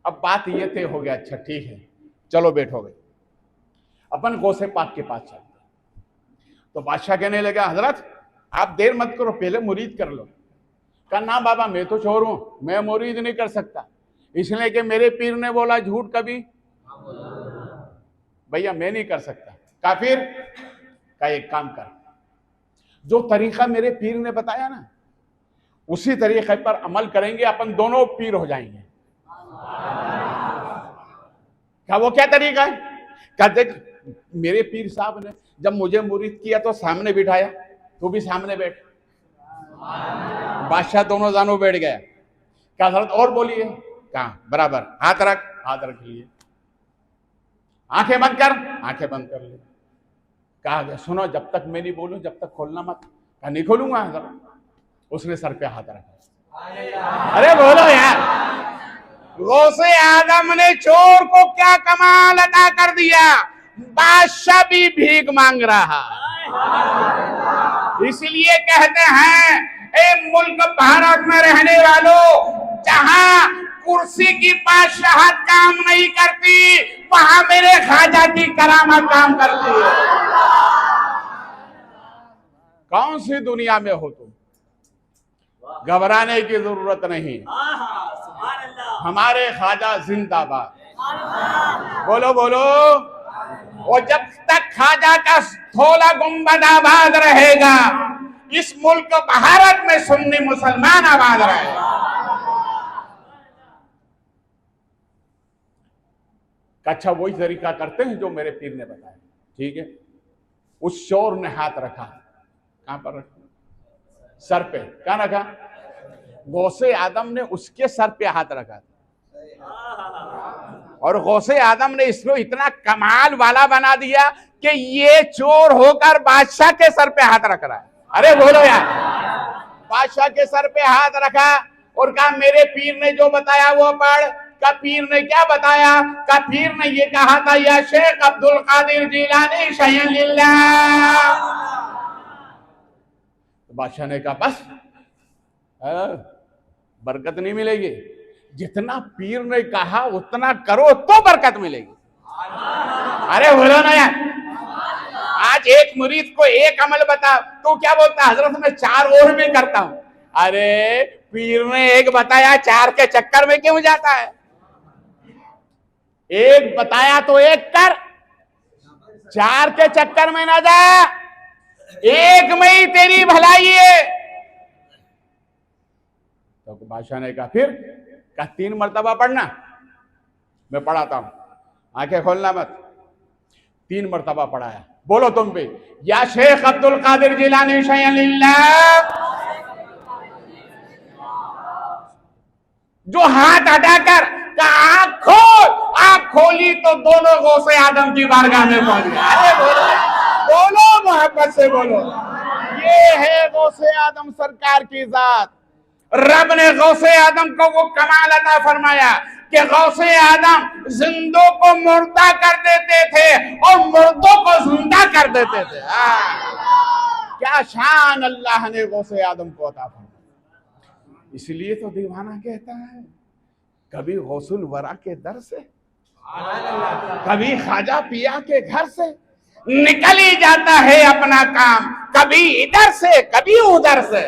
Speaker 1: अब बात ये तय हो गया, अच्छा ठीक है, चलो बैठोगे, अपन गौसे पाक के पास चलते। तो बादशाह कहने लगा, हजरत आप देर मत करो, पहले मुरीद कर लो। कहा, ना बाबा, मैं तो चोर हूं, मैं मुरीद नहीं कर सकता, इसलिए कि मेरे पीर ने बोला झूठ कभी। भैया मैं नहीं कर सकता। काफिर का एक काम कर, जो तरीका मेरे पीर ने बताया ना, उसी तरीके पर अमल करेंगे, अपन दोनों पीर हो जाएंगे। क्या वो क्या तरीका है? क्या देख, मेरे पीर साहब ने जब मुझे मुरीद किया तो सामने बिठाया, तू भी सामने बैठ। बादशाह दोनों जानों बैठ गया। क्या हजरत और बोलिए? कहा, बराबर, हाथ रख लिए, आंखें बंद कर, आंखें बंद कर ली। कहा गया सुनो जब तक मैं नहीं बोलूं जब तक खोलना मत। कहा नहीं खोलूंगा जरा। उसने सर पे हाथ रखा। अरे बोलो यार, गौसे आदम ने चोर को क्या कमाल अदा कर दिया, बादशाह भी भीख मांग रहा। इसलिए कहते हैं ए मुल्क भारत में रहने वालों, जहां कुर्सी की बादशाहत काम नहीं करती वहां मेरे ख्वाजा की करामत काम करती है। कौन सी दुनिया में हो तुम, घबराने की जरूरत नहीं। हमारे ख्वाजा जिंदाबाद। बोलो बोलो। और जब तक ख्वाजा का थोला गुंबद आबाद रहेगा, इस मुल्क भारत में सुन्नी मुसलमान आबाद रहेगा। अच्छा वही तरीका करते हैं जो मेरे पीर ने बताया, ठीक है। उस चोर ने हाथ रखा, कहां पर रखा? सर पे। कहां रखा? गौसे आदम ने उसके सर पे हाथ रखा था। और गौसे आदम ने इसको इतना कमाल वाला बना दिया कि ये चोर होकर बादशाह के सर पे हाथ रख रहा है। अरे बोलो यार, बादशाह के सर पे हाथ रखा और कहा मेरे पीर ने जो बताया वो पढ़। का पीर ने क्या बताया? का पीर ने ये कहा था या शेख अब्दुल कादिर जिलानी शयन लिल्लाह। बादशाह ने कहा बस बरकत नहीं मिलेगी, जितना पीर ने कहा उतना करो तो बरकत मिलेगी। अरे बोलो ना यार, आज एक मुरीद को एक अमल बता तो क्या बोलता हजरत मैं 4 और भी करता हूं। अरे पीर ने एक बताया 4 के चक्कर में क्यों जाता है? एक बताया तो एक कर, 4 के चक्कर में ना जा, एक में ही तेरी भलाई है। तो बादशाह ने कहा फिर? कहा 3 मर्तबा पढ़ना। मैं पढ़ाता हूं, आंखें खोलना मत। 3 मर्तबा पढ़ाया। बोलो तुम भी, या शेख अब्दुल कादिर जिलानी शयन लिल्लाह। जो हाथ हटाकर आंख खोल, आंख खोली तो दोनों गौसे आदम की बारगाह में पहुंच गए। अरे बोलो बोलो, मोहब्बत से बोलो। ये है गौसे आदम सरकार की जात। रब ने गौसे आदम को वो कमाल अता फरमाया कि गौसे आदम जिंदों को मुर्दा कर देते थे और मुर्दों को जिंदा कर देते थे। क्या शान अल्लाह ने गौसे आदम को अता फरमाया। इसलिए तो दीवाना कहता है कभी गौसुल वरा के दर से, कभी ख्वाजा पिया के घर से निकल ही जाता है अपना काम, कभी इधर से कभी उधर से।